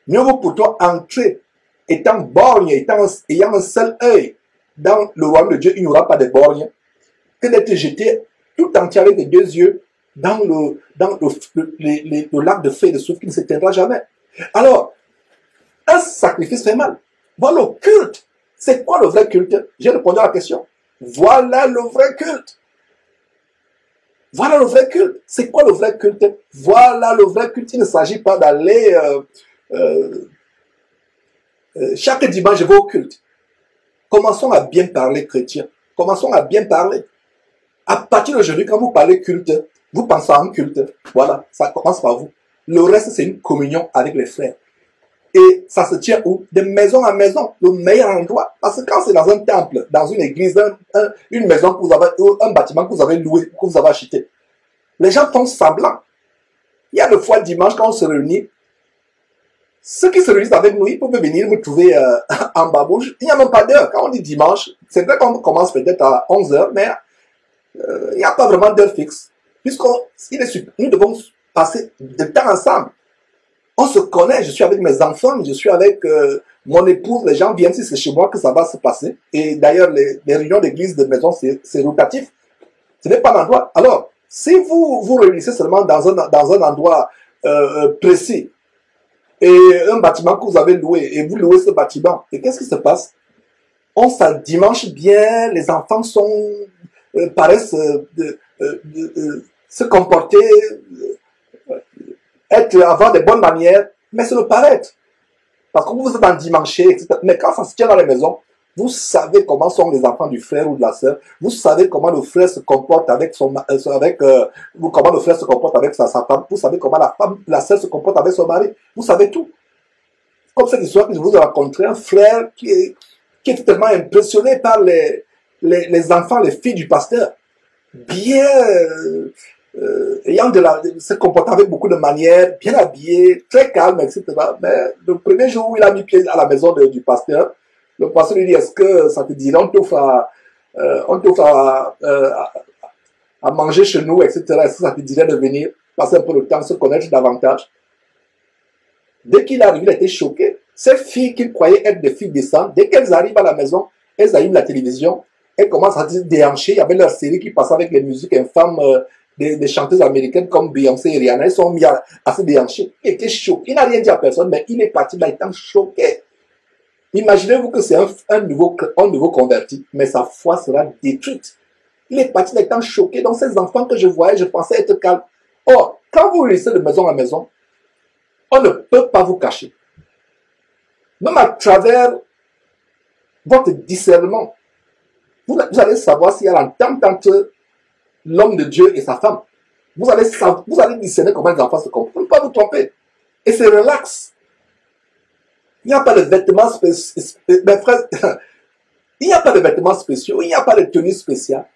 Mieux vaut pour toi entrer étant borgne, ayant un seul œil dans le royaume de Dieu, il n'y aura pas de borgne, que d'être jeté tout entier avec les deux yeux dans le lac de feu et de souffle qui ne s'éteindra jamais. Alors, un sacrifice fait mal. Voilà le culte. C'est quoi le vrai culte? J'ai répondu à la question. Voilà le vrai culte. Voilà le vrai culte. C'est quoi le vrai culte? Voilà le vrai culte. Il ne s'agit pas d'aller chaque dimanche je vais au culte. Commençons à bien parler chrétien. Commençons à bien parler. À partir d'aujourd'hui, quand vous parlez culte, vous pensez à un culte. Voilà, ça commence par vous. Le reste, c'est une communion avec les frères. Et ça se tient où? De maison à maison, le meilleur endroit. Parce que quand c'est dans un temple, dans une église, une maison que vous avez, un bâtiment que vous avez loué, que vous avez acheté, les gens font semblant. Il y a des fois dimanche, quand on se réunit, ceux qui se réunissent avec nous, ils peuvent venir me trouver en babouche. Il n'y a même pas d'heure. Quand on dit dimanche, c'est vrai qu'on commence peut-être à 11 h, mais il n'y a pas vraiment d'heure fixe. Nous devons passer de temps ensemble. On se connaît, je suis avec mes enfants, je suis avec mon épouse, les gens viennent, si c'est chez moi que ça va se passer. Et d'ailleurs, les réunions d'église de maison, c'est rotatif. Ce n'est pas l'endroit. Alors, si vous vous réunissez seulement dans un endroit précis, et un bâtiment que vous avez loué, et vous louez ce bâtiment, et qu'est-ce qui se passe? On s'endimanche bien, les enfants paraissent se comporter, avoir des bonnes manières, mais c'est le paraître. Parce que vous êtes endimanché, etc. Mais quand ça se tient dans les maisons, vous savez comment sont les enfants du frère ou de la sœur. Vous savez comment le frère se comporte avec comment le frère se comporte avec sa femme. Vous savez comment la sœur se comporte avec son mari. Vous savez tout. Comme cette histoire que je vous ai rencontré, un frère qui est tellement impressionné par les enfants, les filles du pasteur. Bien, se comportant avec beaucoup de manières, bien habillé, très calme, etc. Mais le premier jour où il a mis pied à la maison du pasteur, le pasteur lui dit, est-ce que ça te dirait, on t'offre à manger chez nous, etc. Est-ce que ça te dirait de venir passer un peu de temps, se connaître davantage? Dès qu'il arrive, il a été choqué. Ces filles qu'il croyait être des filles décentes, dès qu'elles arrivent à la maison, elles allument la télévision, elles commencent à se déhancher. Il y avait leur série qui passait avec les musiques infâmes des chanteuses américaines comme Beyoncé et Rihanna. Elles sont mis à se déhancher. Il était choqué. Il n'a rien dit à personne, mais il est parti là étant choqué. Imaginez-vous que c'est un nouveau converti, mais sa foi sera détruite. Il est parti là étant choqué. Donc ces enfants que je voyais, je pensais être calme. Or, quand vous restez de maison à maison, on ne peut pas vous cacher. Même à travers votre discernement, vous allez savoir s'il y a l'entente entre l'homme de Dieu et sa femme. Vous allez discerner comment les enfants se comportent. Ne pas vous tromper. Et c'est relax. Il n'y a pas de vêtements spéciaux. Mes frères, il n'y a pas de vêtements spéciaux. Il n'y a pas de tenue spéciale.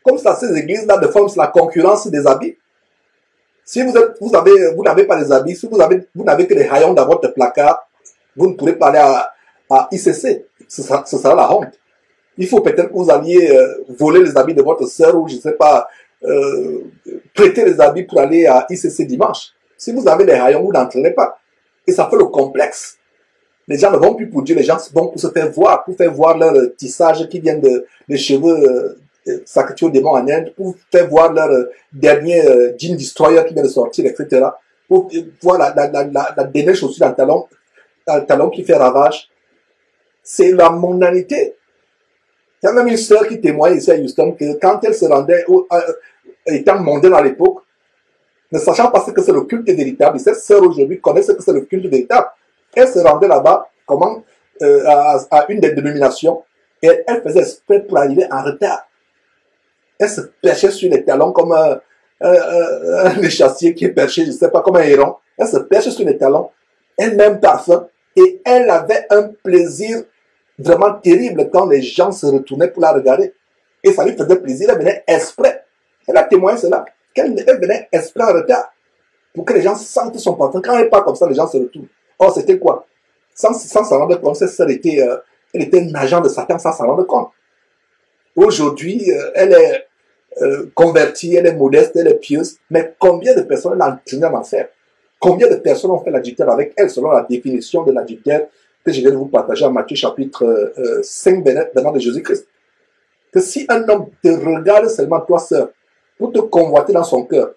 Comme ça, ces églises-là, de forme, c'est la concurrence des habits. Si vous n'avez pas les habits, si vous n'avez que les rayons dans votre placard, vous ne pourrez pas aller à ICC. Ce sera la honte. Il faut peut-être que vous alliez voler les habits de votre sœur ou, je ne sais pas, prêter les habits pour aller à ICC dimanche. Si vous avez les rayons, vous n'entraînez pas. Et ça fait le complexe. Les gens ne vont plus pour Dieu, les gens vont pour se faire voir, pour faire voir leur tissage qui vient des cheveux sacrifiés au démon en Inde, pour faire voir leur dernier jean destroyer qui vient de sortir, etc. Pour voir la dernière chaussure dans le talon qui fait ravage. C'est la mondanité. Il y a même une sœur qui témoigne ici à Houston que quand elle se rendait, étant mondaine à l'époque, ne sachant pas ce que c'est le culte véritable, et cette sœur aujourd'hui connaît ce que c'est le culte véritable. Elle se rendait là-bas, à une des dénominations, et elle faisait exprès pour arriver en retard. Elle se perchait sur les talons comme un échassier qui est perché, je ne sais pas, comme un héron. Elle se perchait sur les talons, elle-même parfum, et elle avait un plaisir vraiment terrible quand les gens se retournaient pour la regarder. Et ça lui faisait plaisir, elle venait exprès. Elle a témoigné cela, qu'elle venait exprès en retard, pour que les gens sentent son parfum. Quand elle part comme ça, les gens se retournent. Or, c'était quoi? Sans s'en rendre compte, cette sœur elle était un agent de Satan sans s'en rendre compte. Aujourd'hui, elle est convertie, elle est modeste, elle est pieuse, mais combien de personnes elle a entraîné en enfer? Combien de personnes ont fait l'adultère avec elle selon la définition de l'adultère que je viens de vous partager en Matthieu chapitre 5 venant de Jésus-Christ? Que si un homme te regarde seulement, toi, sœur, pour te convoiter dans son cœur,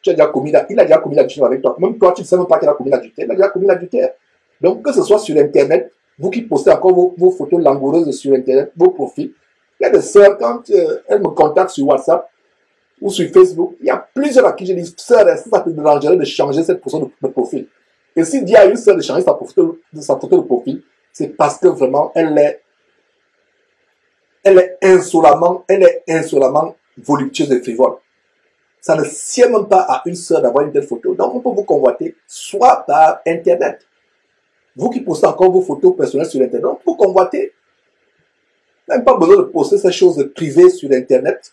il a déjà commis l'adultère avec toi. Même toi, tu ne sais même pas qu'il a commis l'adultère. Il a déjà commis l'adultère. Donc, que ce soit sur Internet, vous qui postez encore vos photos langoureuses sur Internet, vos profils, il y a des sœurs, quand elles me contactent sur WhatsApp ou sur Facebook, il y a plusieurs à qui je dis, sœur, est-ce que ça te dérangerait de changer cette photo de profil? Et s'il dit à une sœur de changer sa photo de profil, c'est parce que vraiment, elle est insolemment voluptueuse et frivole. Ça ne sied même pas à une sœur d'avoir une telle photo. Donc, on peut vous convoiter soit par Internet. Vous qui postez encore vos photos personnelles sur Internet, on peut vous convoiter. Même pas besoin de poster ces choses privées sur Internet.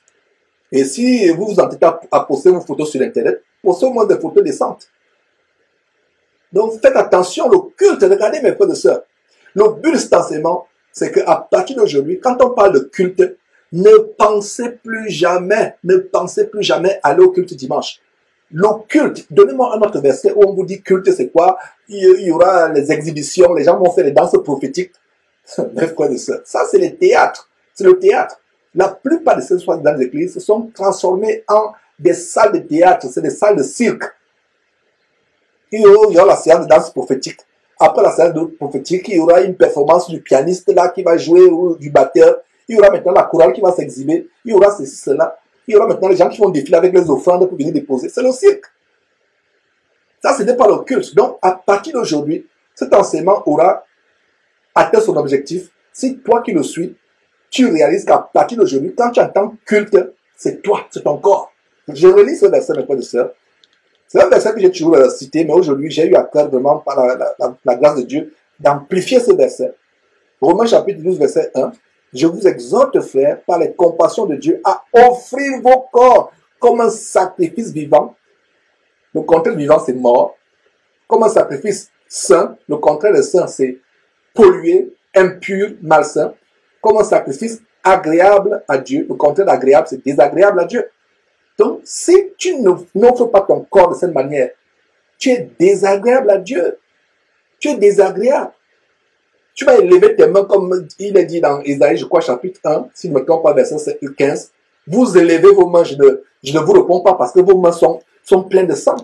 Et si vous vous entêtez à poster vos photos sur Internet, postez au moins des photos décentes. Donc, faites attention, le culte, regardez mes frères et sœurs. Le but de cet enseignement, c'est qu'à partir d'aujourd'hui, quand on parle de culte, ne pensez plus jamais aller au culte dimanche. Le culte, donnez-moi un autre verset où on vous dit culte, c'est quoi? Il y aura les exhibitions, les gens vont faire les danses prophétiques. Mes frères et sœurs, ça c'est le théâtre. C'est le théâtre. La plupart de ces soins dans les églises se sont transformés en des salles de théâtre, c'est des salles de cirque. Il y aura la séance de danse prophétique. Après la séance de prophétique, il y aura une performance du pianiste là qui va jouer ou du batteur. Il y aura maintenant la chorale qui va s'exhiber. Il y aura ceci, cela. Il y aura maintenant les gens qui vont défiler avec les offrandes pour venir déposer. C'est le cirque. Ça, ce n'est pas le culte. Donc, à partir d'aujourd'hui, cet enseignement aura atteint son objectif. Si toi qui le suis, tu réalises qu'à partir d'aujourd'hui, quand tu entends culte, c'est toi, c'est ton corps. Je relis ce verset, mes frères et sœurs. C'est un verset que j'ai toujours cité, mais aujourd'hui, j'ai eu à cœur vraiment par la grâce de Dieu d'amplifier ce verset. Romains chapitre 12, verset 1. Je vous exhorte, frères, par les compassions de Dieu, à offrir vos corps comme un sacrifice vivant. Le contraire vivant, c'est mort. Comme un sacrifice saint. Le contraire de saint, c'est pollué, impur, malsain. Comme un sacrifice agréable à Dieu. Le contraire d'agréable, c'est désagréable à Dieu. Donc, si tu n'offres pas ton corps de cette manière, tu es désagréable à Dieu. Tu es désagréable. Tu vas élever tes mains comme il est dit dans Isaïe, je crois, chapitre 1, si je ne me trompe pas, verset 15. Vous élevez vos mains, je ne vous réponds pas parce que vos mains sont pleines de sang.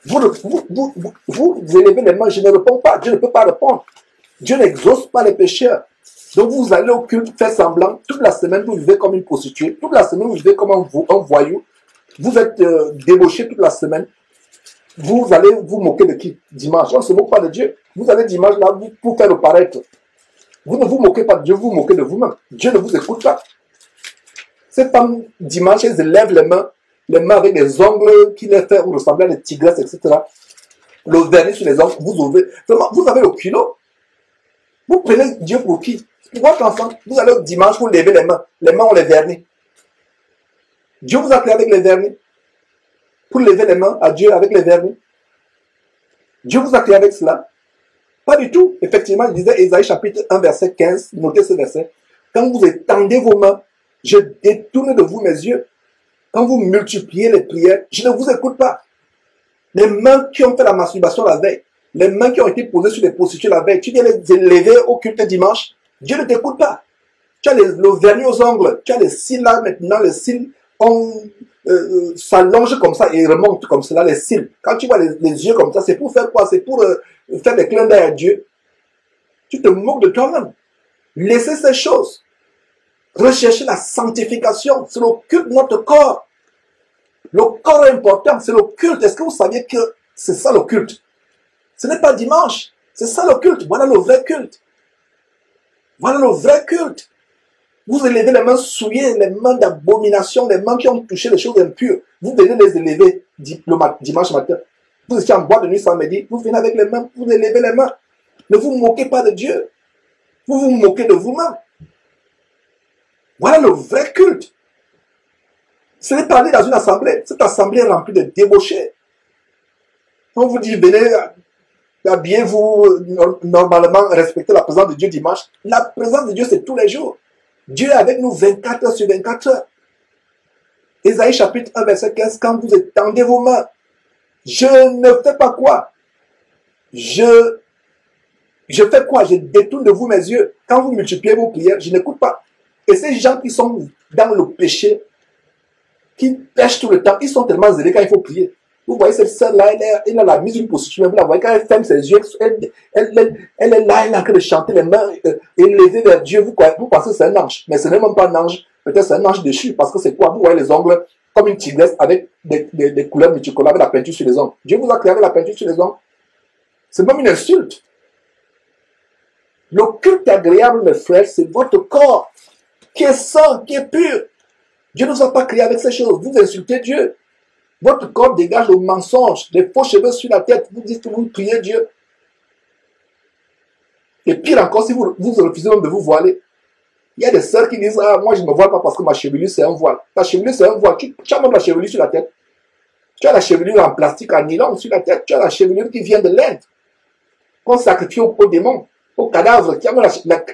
Vous élevez les mains, je ne réponds pas. Dieu ne peut pas répondre. Dieu n'exauce pas les pécheurs. Donc vous allez au culte, faire semblant. Toute la semaine, vous vivez comme une prostituée. Toute la semaine, vous vivez comme un voyou. Vous êtes débauché toute la semaine. Vous allez vous moquer de qui? Dimanche. On ne se moque pas de Dieu. Vous allez dimanche là pour faire le paraître. Vous ne vous moquez pas de Dieu, vous vous moquez de vous-même. Dieu ne vous écoute pas. Cette femme, dimanche, elle se lève les mains avec des ongles qui les font ressembler à des tigresses, etc. Le vernis sur les ongles, vous ouvrez. Vraiment, vous avez le culot. Vous prenez Dieu pour qui? Pour votre enfant. Vous allez au dimanche, vous levez les mains. Les mains ont les vernis. Dieu vous a créé avec les vernis. Pour lever les mains à Dieu avec les vernis. Dieu vous a créé avec cela. Pas du tout. Effectivement, il disait Ésaïe chapitre 1, verset 15. Notez ce verset. Quand vous étendez vos mains, je détourne de vous mes yeux. Quand vous multipliez les prières, je ne vous écoute pas. Les mains qui ont fait la masturbation la veille, les mains qui ont été posées sur les prostituées la veille, tu viens les élever au culte dimanche, Dieu ne t'écoute pas. Tu as le vernis aux ongles, tu as les cils là maintenant, les cils s'allongent comme ça et remontent comme cela, les cils. Quand tu vois les yeux comme ça, c'est pour faire quoi? C'est pour faire des clins d'œil à Dieu. Tu te moques de toi-même. Laissez ces choses. Recherchez la sanctification. C'est le culte de notre corps. Le corps est important, c'est le culte. Est-ce que vous saviez que c'est ça le culte? Ce n'est pas dimanche. C'est ça le culte. Voilà le vrai culte. Voilà le vrai culte. Vous élevez les mains souillées, les mains d'abomination, les mains qui ont touché les choses impures. Vous venez les élever dimanche matin. Vous étiez en boîte de nuit samedi. Vous venez avec les mains, vous élevez les mains. Ne vous moquez pas de Dieu. Vous vous moquez de vous-même. Voilà le vrai culte. Ce n'est pas aller dans une assemblée. Cette assemblée est remplie de débauchés. On vous dit, venez, habillez-vous, normalement, respectez la présence de Dieu dimanche. La présence de Dieu, c'est tous les jours. Dieu est avec nous 24 heures sur 24 heures. Ésaïe chapitre 1, verset 15, quand vous étendez vos mains, je ne fais pas quoi? Je fais quoi? Je détourne de vous mes yeux. Quand vous multipliez vos prières, je n'écoute pas. Et ces gens qui sont dans le péché, qui pêchent tout le temps, ils sont tellement zélés quand il faut prier. Vous voyez cette sœur-là, elle a la mise une position, vous la voyez, quand elle ferme ses yeux, elle est là, elle est en train de chanter les mains élevées vers Dieu. Vous pensez que c'est un ange, mais ce n'est même pas un ange. Peut-être c'est un ange déchu, parce que c'est quoi? Vous voyez les ongles comme une tigresse avec des couleurs multicolores, avec la peinture sur les ongles. Dieu vous a créé avec la peinture sur les ongles. C'est même une insulte. Le culte agréable, mes frères, c'est votre corps qui est saint, qui est pur. Dieu ne nous a pas créé avec ces choses. Vous insultez Dieu. Votre corps dégage le mensonge, les faux cheveux sur la tête. Vous dites que vous priez Dieu. Et pire encore, si vous refusez même de vous voiler. Il y a des sœurs qui disent, ah, moi je ne me voile pas parce que ma chevelure c'est un voile. Ta chevelure c'est un voile. Tu as même la chevelure sur la tête. Tu as la chevelure en plastique, en nylon sur la tête. Tu as la chevelure qui vient de l'Inde. Qu'on sacrifie au démon, au cadavre. Tu as même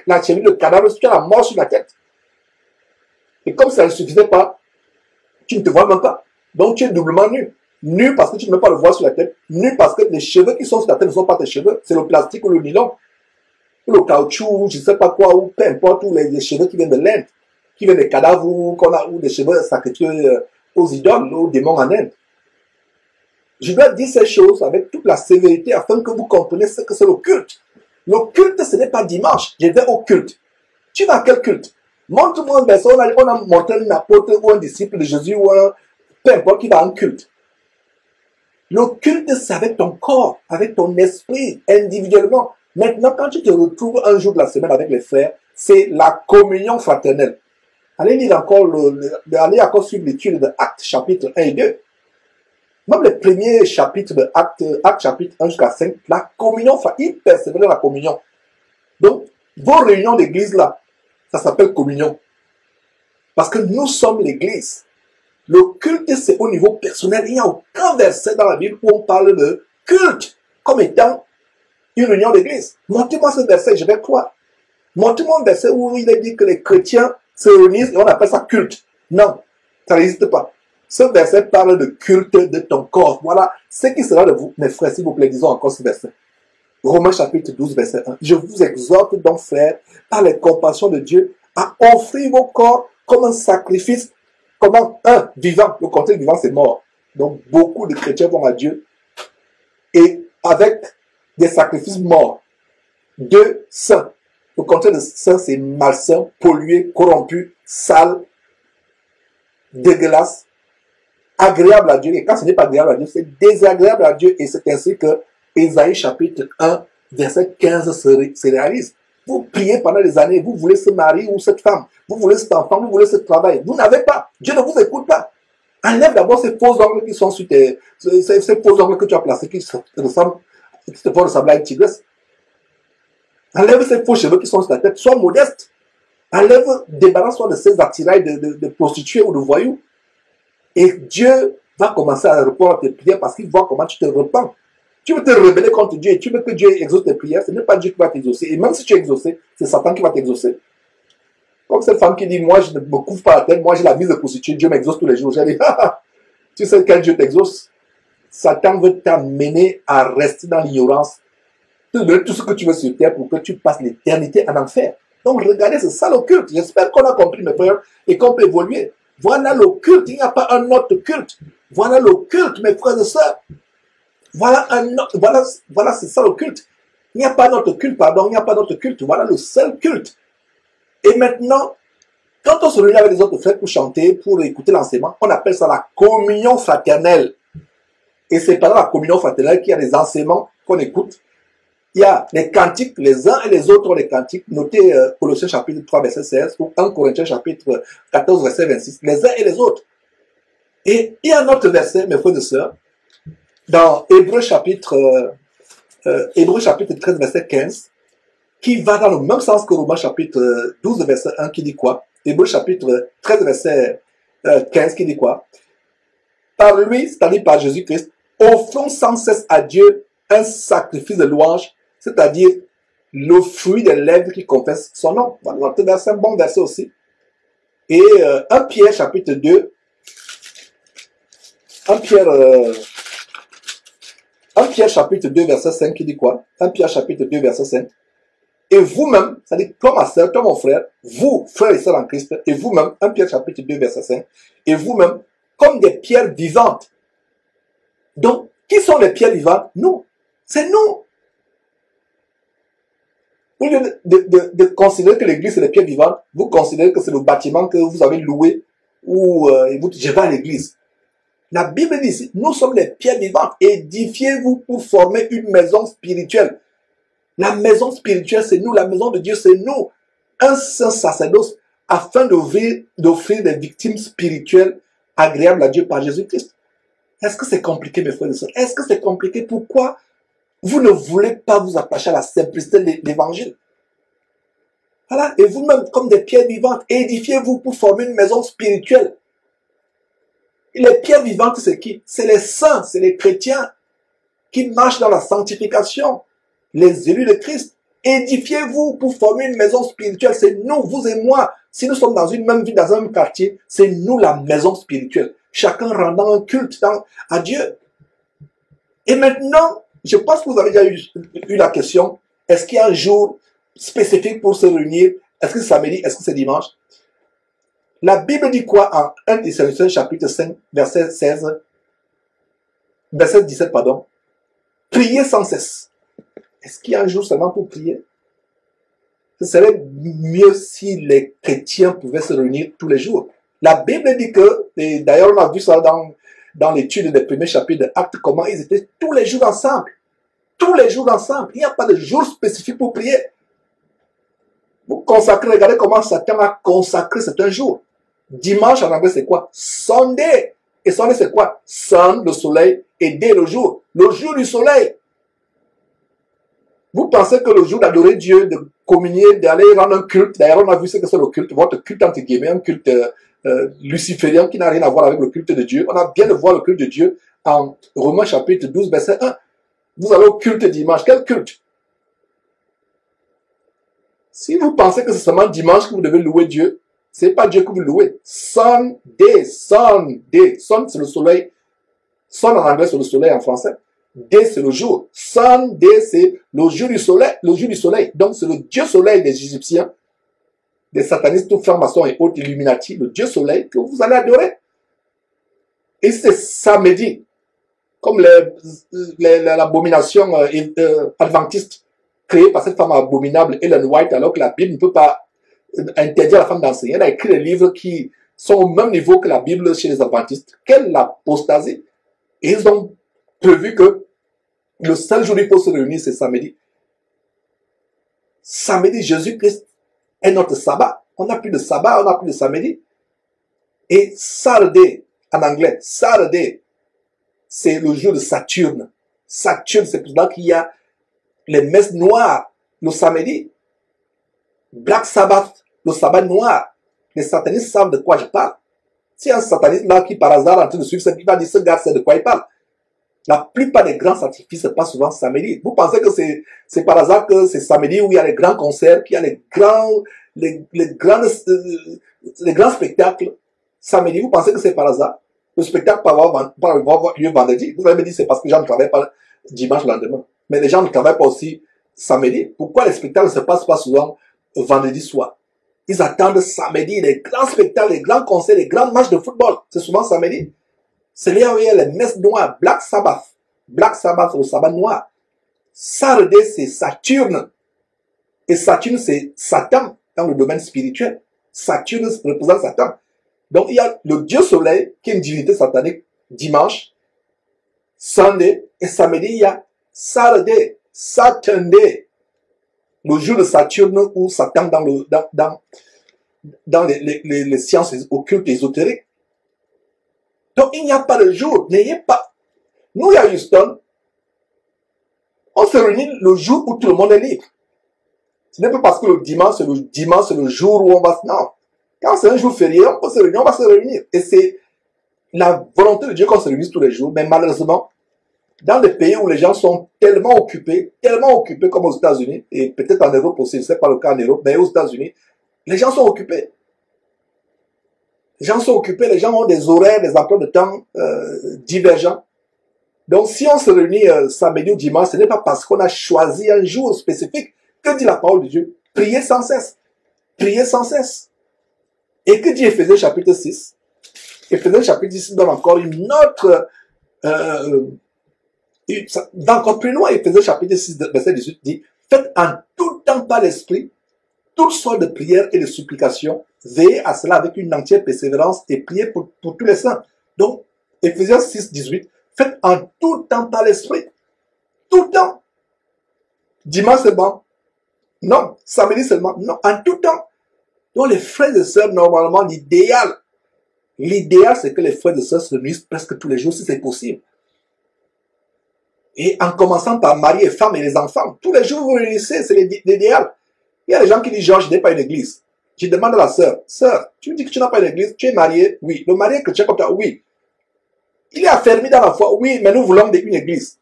la chevelure de cadavre, tu as la mort sur la tête. Et comme ça ne suffisait pas, tu ne te vois même pas. Donc tu es doublement nu. Nu parce que tu ne mets pas le voile sur la tête. Nu parce que les cheveux qui sont sur la tête ne sont pas tes cheveux. C'est le plastique ou le nylon. Ou le caoutchouc, ou je ne sais pas quoi, ou peu importe, ou les cheveux qui viennent de l'Inde. Qui viennent des cadavres ou des cheveux sacrifiés aux idoles, aux démons en Inde. Je dois dire ces choses avec toute la sévérité afin que vous compreniez ce que c'est le culte. Le culte, ce n'est pas dimanche. Je vais au culte. Tu vas à quel culte? Montre-moi une personne, on a montré un apôtre ou un disciple de Jésus ou peu importe qui va en culte. Le culte, c'est avec ton corps, avec ton esprit, individuellement. Maintenant, quand tu te retrouves un jour de la semaine avec les frères, c'est la communion fraternelle. Allez lire encore, allez encore suivre l'étude de Actes chapitre 1 et 2. Même les premiers chapitres de Actes chapitre 1 jusqu'à 5, la communion, ils persévéraient dans la communion. Donc, vos réunions d'église là, ça s'appelle communion. Parce que nous sommes l'église. Le culte, c'est au niveau personnel. Il n'y a aucun verset dans la Bible où on parle de culte comme étant une réunion d'église. Montrez-moi ce verset, je vais croire. Montrez-moi un verset où il est dit que les chrétiens se réunissent et on appelle ça culte. Non, ça n'existe pas. Ce verset parle de culte de ton corps. Voilà ce qui sera de vous, mes frères, s'il vous plaît, disons encore ce verset. Romains chapitre 12, verset 1. Je vous exhorte donc, frères, par les compassions de Dieu, à offrir vos corps comme un sacrifice, comme un vivant. Le contraire vivant, c'est mort. Donc, beaucoup de chrétiens vont à Dieu et avec des sacrifices morts. Deux, saints. Le contraire de saint, c'est malsain, pollué, corrompu, sale, dégueulasse, agréable à Dieu. Et quand ce n'est pas agréable à Dieu, c'est désagréable à Dieu. Et c'est ainsi que Ésaïe chapitre 1, verset 15 se réalise. Vous priez pendant des années, vous voulez ce mari ou cette femme, vous voulez cet enfant, vous voulez ce travail. Vous n'avez pas. Dieu ne vous écoute pas. Enlève d'abord ces faux ongles qui sont sur ces faux ongles que tu as placés qui te font ressembler à une tigresse. Enlève ces faux cheveux qui sont sur ta tête. Sois modeste. Enlève, débarrasse-toi de ces attirails de prostituées ou de voyous. Et Dieu va commencer à répondre à tes prières parce qu'il voit comment tu te repens. Tu veux te rebeller contre Dieu et tu veux que Dieu exauce tes prières, ce n'est pas Dieu qui va t'exaucer. Et même si tu es exaucé, c'est Satan qui va t'exaucer. Comme cette femme qui dit, moi je ne me couvre pas la tête, moi j'ai la vie de prostituée, Dieu m'exauce tous les jours. J'ai dit, tu sais quel Dieu t'exauce? Satan veut t'amener à rester dans l'ignorance, te donner tout ce que tu veux sur terre pour que tu passes l'éternité en enfer. Donc regardez, c'est ça le culte. J'espère qu'on a compris mes frères et qu'on peut évoluer. Voilà le culte, il n'y a pas un autre culte. Voilà le culte, mes frères et sœurs. Voilà c'est ça le culte. Il n'y a pas d'autre culte, pardon, il n'y a pas d'autre culte. Voilà le seul culte. Et maintenant, quand on se réunit avec les autres frères pour chanter, pour écouter l'enseignement, on appelle ça la communion fraternelle. Et c'est pendant la communion fraternelle qu'il y a des enseignements qu'on écoute. Il y a les cantiques, les uns et les autres ont les cantiques. Notez Colossiens chapitre 3, verset 16, ou 1 Corinthiens chapitre 14, verset 26. Les uns et les autres. Et il y a un autre verset, mes frères et sœurs, dans Hébreux chapitre 13, verset 15, qui va dans le même sens que Romains chapitre 12, verset 1, qui dit quoi? Hébreux chapitre 13, verset 15, qui dit quoi? Par lui, c'est-à-dire par Jésus-Christ, offrons sans cesse à Dieu un sacrifice de louange, c'est-à-dire le fruit des lèvres qui confessent son nom. Voilà, notre verset, un bon verset aussi. Et 1 Pierre chapitre 2, 1 Pierre chapitre 2, verset 5, qui dit quoi? 1 Pierre chapitre 2, verset 5. Et vous-même, c'est-à-dire toi ma sœur, toi mon frère, vous, frères et sœurs en Christ, et vous-même, 1 Pierre chapitre 2, verset 5, et vous-même, comme des pierres vivantes. Donc, qui sont les pierres vivantes? Nous. C'est nous. Au lieu de considérer que l'église c'est les pierres vivantes, vous considérez que c'est le bâtiment que vous avez loué ou je vais à l'église. La Bible dit ici, nous sommes les pierres vivantes. Édifiez-vous pour former une maison spirituelle. La maison spirituelle, c'est nous. La maison de Dieu, c'est nous. Un saint sacerdoce afin d'offrir des victimes spirituelles agréables à Dieu par Jésus-Christ. Est-ce que c'est compliqué, mes frères et sœurs? Est-ce que c'est compliqué? Pourquoi vous ne voulez pas vous attacher à la simplicité de l'évangile? Voilà. Et vous-même, comme des pierres vivantes, édifiez-vous pour former une maison spirituelle. Et les pierres vivantes, c'est qui? C'est les saints, c'est les chrétiens qui marchent dans la sanctification, les élus de Christ. Édifiez-vous pour former une maison spirituelle. C'est nous, vous et moi. Si nous sommes dans une même ville, dans un même quartier, c'est nous la maison spirituelle. Chacun rendant un culte à Dieu. Et maintenant, je pense que vous avez déjà eu la question, est-ce qu'il y a un jour spécifique pour se réunir? Est-ce que c'est samedi? Est-ce que c'est dimanche? La Bible dit quoi en 1 Thessaloniciens chapitre 5, verset 16, verset 17, pardon. Priez sans cesse. Est-ce qu'il y a un jour seulement pour prier? Ce serait mieux si les chrétiens pouvaient se réunir tous les jours. La Bible dit que, et d'ailleurs on a vu ça dans l'étude des premiers chapitres de Actes, comment ils étaient tous les jours ensemble. Tous les jours ensemble. Il n'y a pas de jour spécifique pour prier. Vous consacrez, regardez comment Satan a consacré certains jours. Dimanche en anglais c'est quoi? Sunday. Et Sunday c'est quoi? Sun, le soleil, et day, le jour. Le jour du soleil. Vous pensez que le jour d'adorer Dieu, de communier, d'aller rendre un culte, d'ailleurs on a vu ce que c'est le culte, votre culte entre guillemets, un culte luciférien qui n'a rien à voir avec le culte de Dieu. On a bien de voir le culte de Dieu en Romains chapitre 12, verset 1. Vous allez au culte dimanche. Quel culte? Si vous pensez que c'est seulement dimanche que vous devez louer Dieu, c'est pas Dieu que vous louez. Sunday, Sunday. Sun, c'est le soleil. Sun en anglais, c'est le soleil en français. Day, c'est le jour. Sunday, c'est le jour du soleil. Le jour du soleil. Donc, c'est le Dieu soleil des Égyptiens, des satanistes, tous francs-maçons et autres Illuminati, le Dieu soleil que vous allez adorer. Et c'est samedi, comme l'abomination adventiste créée par cette femme abominable, Ellen White, alors que la Bible ne peut pas interdire à la femme d'enseigner. Elle a écrit des livres qui sont au même niveau que la Bible chez les adventistes. Quelle apostasie! Et ils ont prévu que le seul jour où il faut se réunir, c'est samedi. Samedi, Jésus-Christ est notre sabbat. On n'a plus de sabbat, on n'a plus de samedi. Et Saturday, en anglais, Saturday, c'est le jour de Saturne. Saturne, c'est pour ça qu'il y a les messes noires le samedi. Black Sabbath, le sabbat noir. Les satanistes savent de quoi je parle. Si un sataniste là qui par hasard est en train de suivre cette, il va dire ce gars c'est de quoi il parle. La plupart des grands sacrifices se passent souvent samedi. Vous pensez que c'est par hasard que c'est samedi où il y a les grands concerts, qu'il y a les grands spectacles samedi. Vous pensez que c'est par hasard? Le spectacle peut avoir lieu vendredi. Vous allez me dire c'est parce que les gens ne travaillent pas dimanche le lendemain. Mais les gens ne travaillent pas aussi samedi. Pourquoi les spectacles ne se passent pas souvent vendredi soir? Ils attendent samedi, les grands spectacles, les grands concerts, les grands matchs de football. C'est souvent samedi. C'est là où il y a les messes noires, Black Sabbath. Black Sabbath, le sabbat noir. Saturday, c'est Saturne. Et Saturne, c'est Satan dans le domaine spirituel. Saturne représente Satan. Donc, il y a le Dieu Soleil, qui est une divinité satanique, dimanche, Sunday, et samedi, il y a Saturday, Saturday, le jour de Saturne ou Satan dans les sciences occultes ésotériques. Donc, il n'y a pas de jour, n'ayez pas. Nous, à Houston, on se réunit le jour où tout le monde est libre. Ce n'est pas parce que le dimanche, c'est le jour où on va se... Non. Quand c'est un jour férié, on peut se réunir, on va se réunir. Et c'est la volonté de Dieu qu'on se réunisse tous les jours. Mais malheureusement, dans des pays où les gens sont tellement occupés comme aux États-Unis, et peut-être en Europe aussi, ce n'est pas le cas en Europe, mais aux États-Unis, les gens sont occupés. Les gens sont occupés, les gens ont des horaires, des emplois de temps divergents. Donc, si on se réunit samedi ou dimanche, ce n'est pas parce qu'on a choisi un jour spécifique. Que dit la parole de Dieu? Priez sans cesse. Priez sans cesse. Et que dit Éphésiens chapitre 6? Éphésiens chapitre 6 donne encore une autre... va encore plus loin. Éphésiens chapitre 6, verset 18 dit, faites en tout temps par l'esprit, toutes sortes de prières et de supplications, veillez à cela avec une entière persévérance et priez pour tous les saints. Donc, Éphésiens 6, 18, faites en tout temps par l'esprit. Tout le temps. Dimanche seulement. Non. Samedi seulement. Non. En tout temps. Donc, les frères et sœurs, normalement, l'idéal, c'est que les frères et sœurs se réunissent presque tous les jours, si c'est possible. Et en commençant par mari et femme et les enfants, tous les jours vous réunissez, c'est l'idéal. Il y a des gens qui disent, Georges, je n'ai pas une église. Je demande à la sœur, tu me dis que tu n'as pas une église, tu es marié? Oui. Le mari est chrétien comme toi? Oui. Il est affermi dans la foi? Oui, mais nous voulons une église.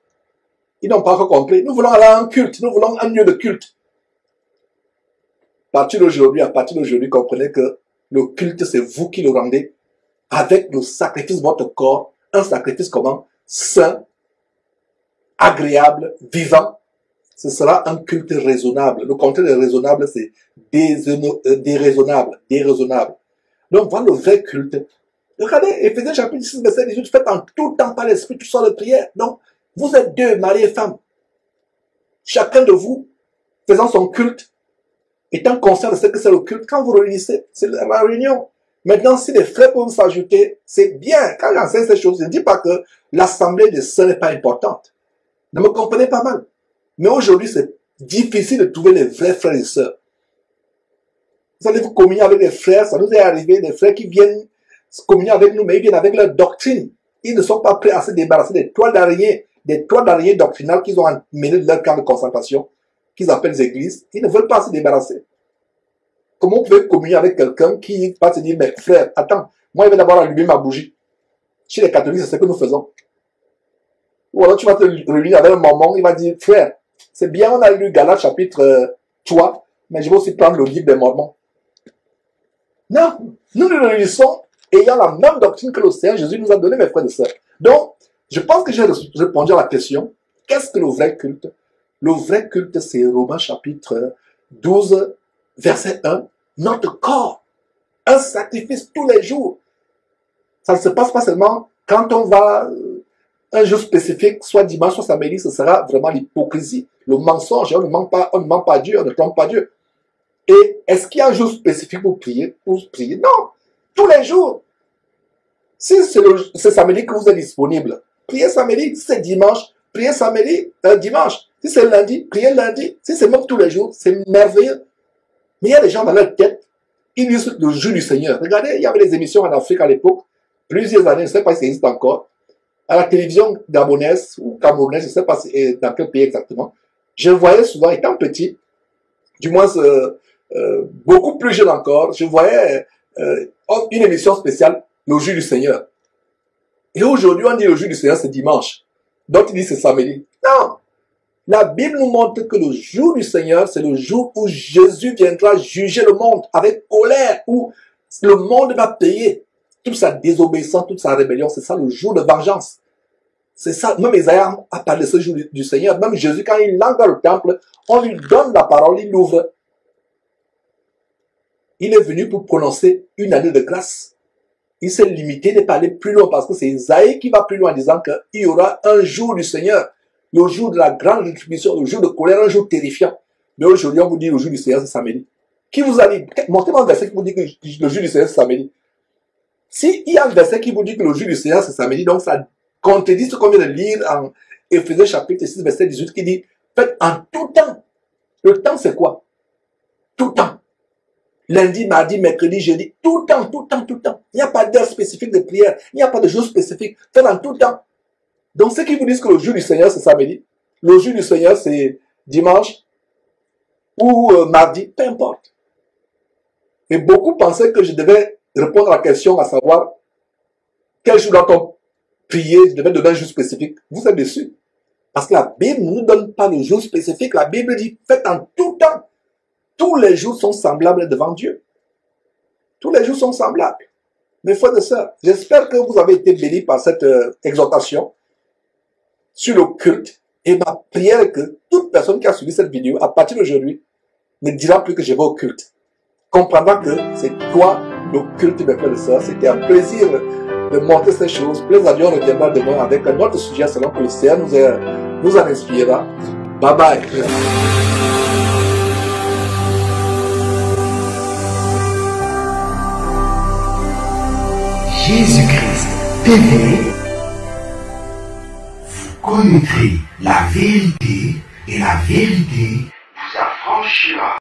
Ils n'ont pas encore compris. Nous voulons aller à un culte, nous voulons un lieu de culte. À partir d'aujourd'hui, comprenez que le culte, c'est vous qui le rendez avec le sacrifice de votre corps, un sacrifice comment? Saint, agréable, vivant. Ce sera un culte raisonnable. Le contraire de raisonnable, c'est déraisonnable. Donc, voilà le vrai culte. Regardez, Éphésiens chapitre 6, verset 18, faites en tout temps par l'esprit toutes sortes de prières. Donc, vous êtes deux, mari et femme. Chacun de vous faisant son culte, étant conscient de ce que c'est le culte, quand vous réunissez, c'est la réunion. Maintenant, si les frères peuvent s'ajouter, c'est bien. Quand j'enseigne ces choses, je ne dis pas que l'assemblée des sœurs n'est pas importante. Ne me comprenez pas mal. Mais aujourd'hui, c'est difficile de trouver les vrais frères et sœurs. Vous allez vous communier avec des frères, ça nous est arrivé, des frères qui viennent se communier avec nous, mais ils viennent avec leur doctrine. Ils ne sont pas prêts à se débarrasser des toiles d'araignée doctrinales qu'ils ont menées de leur camp de concentration, qu'ils appellent les églises. Ils ne veulent pas se débarrasser. Comment vous pouvez communier avec quelqu'un qui va se dire, mais frère, attends, moi je vais d'abord allumer ma bougie. Chez les catholiques, c'est ce que nous faisons. Ou alors tu vas te réunir avec un moment, il va dire, frère, c'est bien, on a lu Galates chapitre 3, mais je vais aussi prendre le livre des Mormons. Non, nous nous réunissons ayant la même doctrine que le Seigneur Jésus nous a donné, mes frères et sœurs. Donc, je pense que j'ai répondu à la question, qu'est-ce que le vrai culte? Le vrai culte, c'est Romains chapitre 12, verset 1, notre corps, un sacrifice tous les jours. Ça ne se passe pas seulement quand on va un jour spécifique, soit dimanche, soit samedi, ce sera vraiment l'hypocrisie, le mensonge. On ne ment pas Dieu, on ne trompe pas Dieu. Et est-ce qu'il y a un jour spécifique pour prier? Non, tous les jours. Si c'est samedi que vous êtes disponible, priez samedi. Si c'est dimanche, priez samedi, dimanche. Si c'est lundi, priez lundi. Si c'est même tous les jours, c'est merveilleux. Mais il y a des gens dans leur tête, ils lisent le jour du Seigneur. Regardez, il y avait des émissions en Afrique à l'époque, plusieurs années, je ne sais pas si ça existe encore, à la télévision gabonaise ou camerounaise, je ne sais pas dans quel pays exactement. Je voyais souvent, étant petit, du moins beaucoup plus jeune encore, je voyais une émission spéciale, le jour du Seigneur. Et aujourd'hui, on dit le jour du Seigneur, c'est dimanche. D'autres disent c'est samedi. Non! La Bible nous montre que le jour du Seigneur, c'est le jour où Jésus viendra juger le monde avec colère, où le monde va payer toute sa désobéissance, toute sa rébellion. C'est ça le jour de vengeance. C'est ça. Même Isaïe a parlé de ce jour du Seigneur. Même Jésus, quand il entre dans le temple, on lui donne la parole, il l'ouvre. Il est venu pour prononcer une année de grâce. Il s'est limité de parler plus loin parce que c'est Isaïe qui va plus loin en disant qu'il y aura un jour du Seigneur. Le jour de la grande rétribution, le jour de colère, un jour terrifiant. Mais aujourd'hui, on vous dit le jour du Seigneur, c'est samedi. Qui vous a dit? Montrez-moi un verset qui vous dit que le jour du Seigneur, c'est samedi. S'il y a un verset qui vous dit que le jour du Seigneur, c'est samedi, donc ça contredit ce qu'on vient de lire en Éphésiens chapitre 6, verset 18, qui dit, faites en tout temps. Le temps, c'est quoi? Tout temps. Lundi, mardi, mercredi, jeudi, tout le temps, tout le temps, tout le temps. Il n'y a pas d'heure spécifique de prière. Il n'y a pas de jour spécifique. Faites en tout le temps. Donc, ceux qui vous disent que le jour du Seigneur, c'est samedi, le jour du Seigneur, c'est dimanche ou mardi, peu importe. Et beaucoup pensaient que je devais répondre à la question, à savoir, quel jour doit-on prier? Je devais donner un jour spécifique. Vous êtes déçus. Parce que la Bible ne nous donne pas le jour spécifique. La Bible dit, faites en tout temps. Tous les jours sont semblables devant Dieu. Tous les jours sont semblables. Mes frères et sœurs, j'espère que vous avez été bénis par cette exhortation sur le culte. Et ma prière est que toute personne qui a suivi cette vidéo, à partir d'aujourd'hui, ne dira plus que je vais au culte. Comprendra que c'est toi le culte, mes frères et sœurs. C'était un plaisir de montrer ces choses. Plaisir à Dieu, on reviendra demain avec un autre sujet selon que le Seigneur nous en inspirera. Bye bye. Jésus-Christ TV, vous connaîtrez la vérité et la vérité vous affranchira.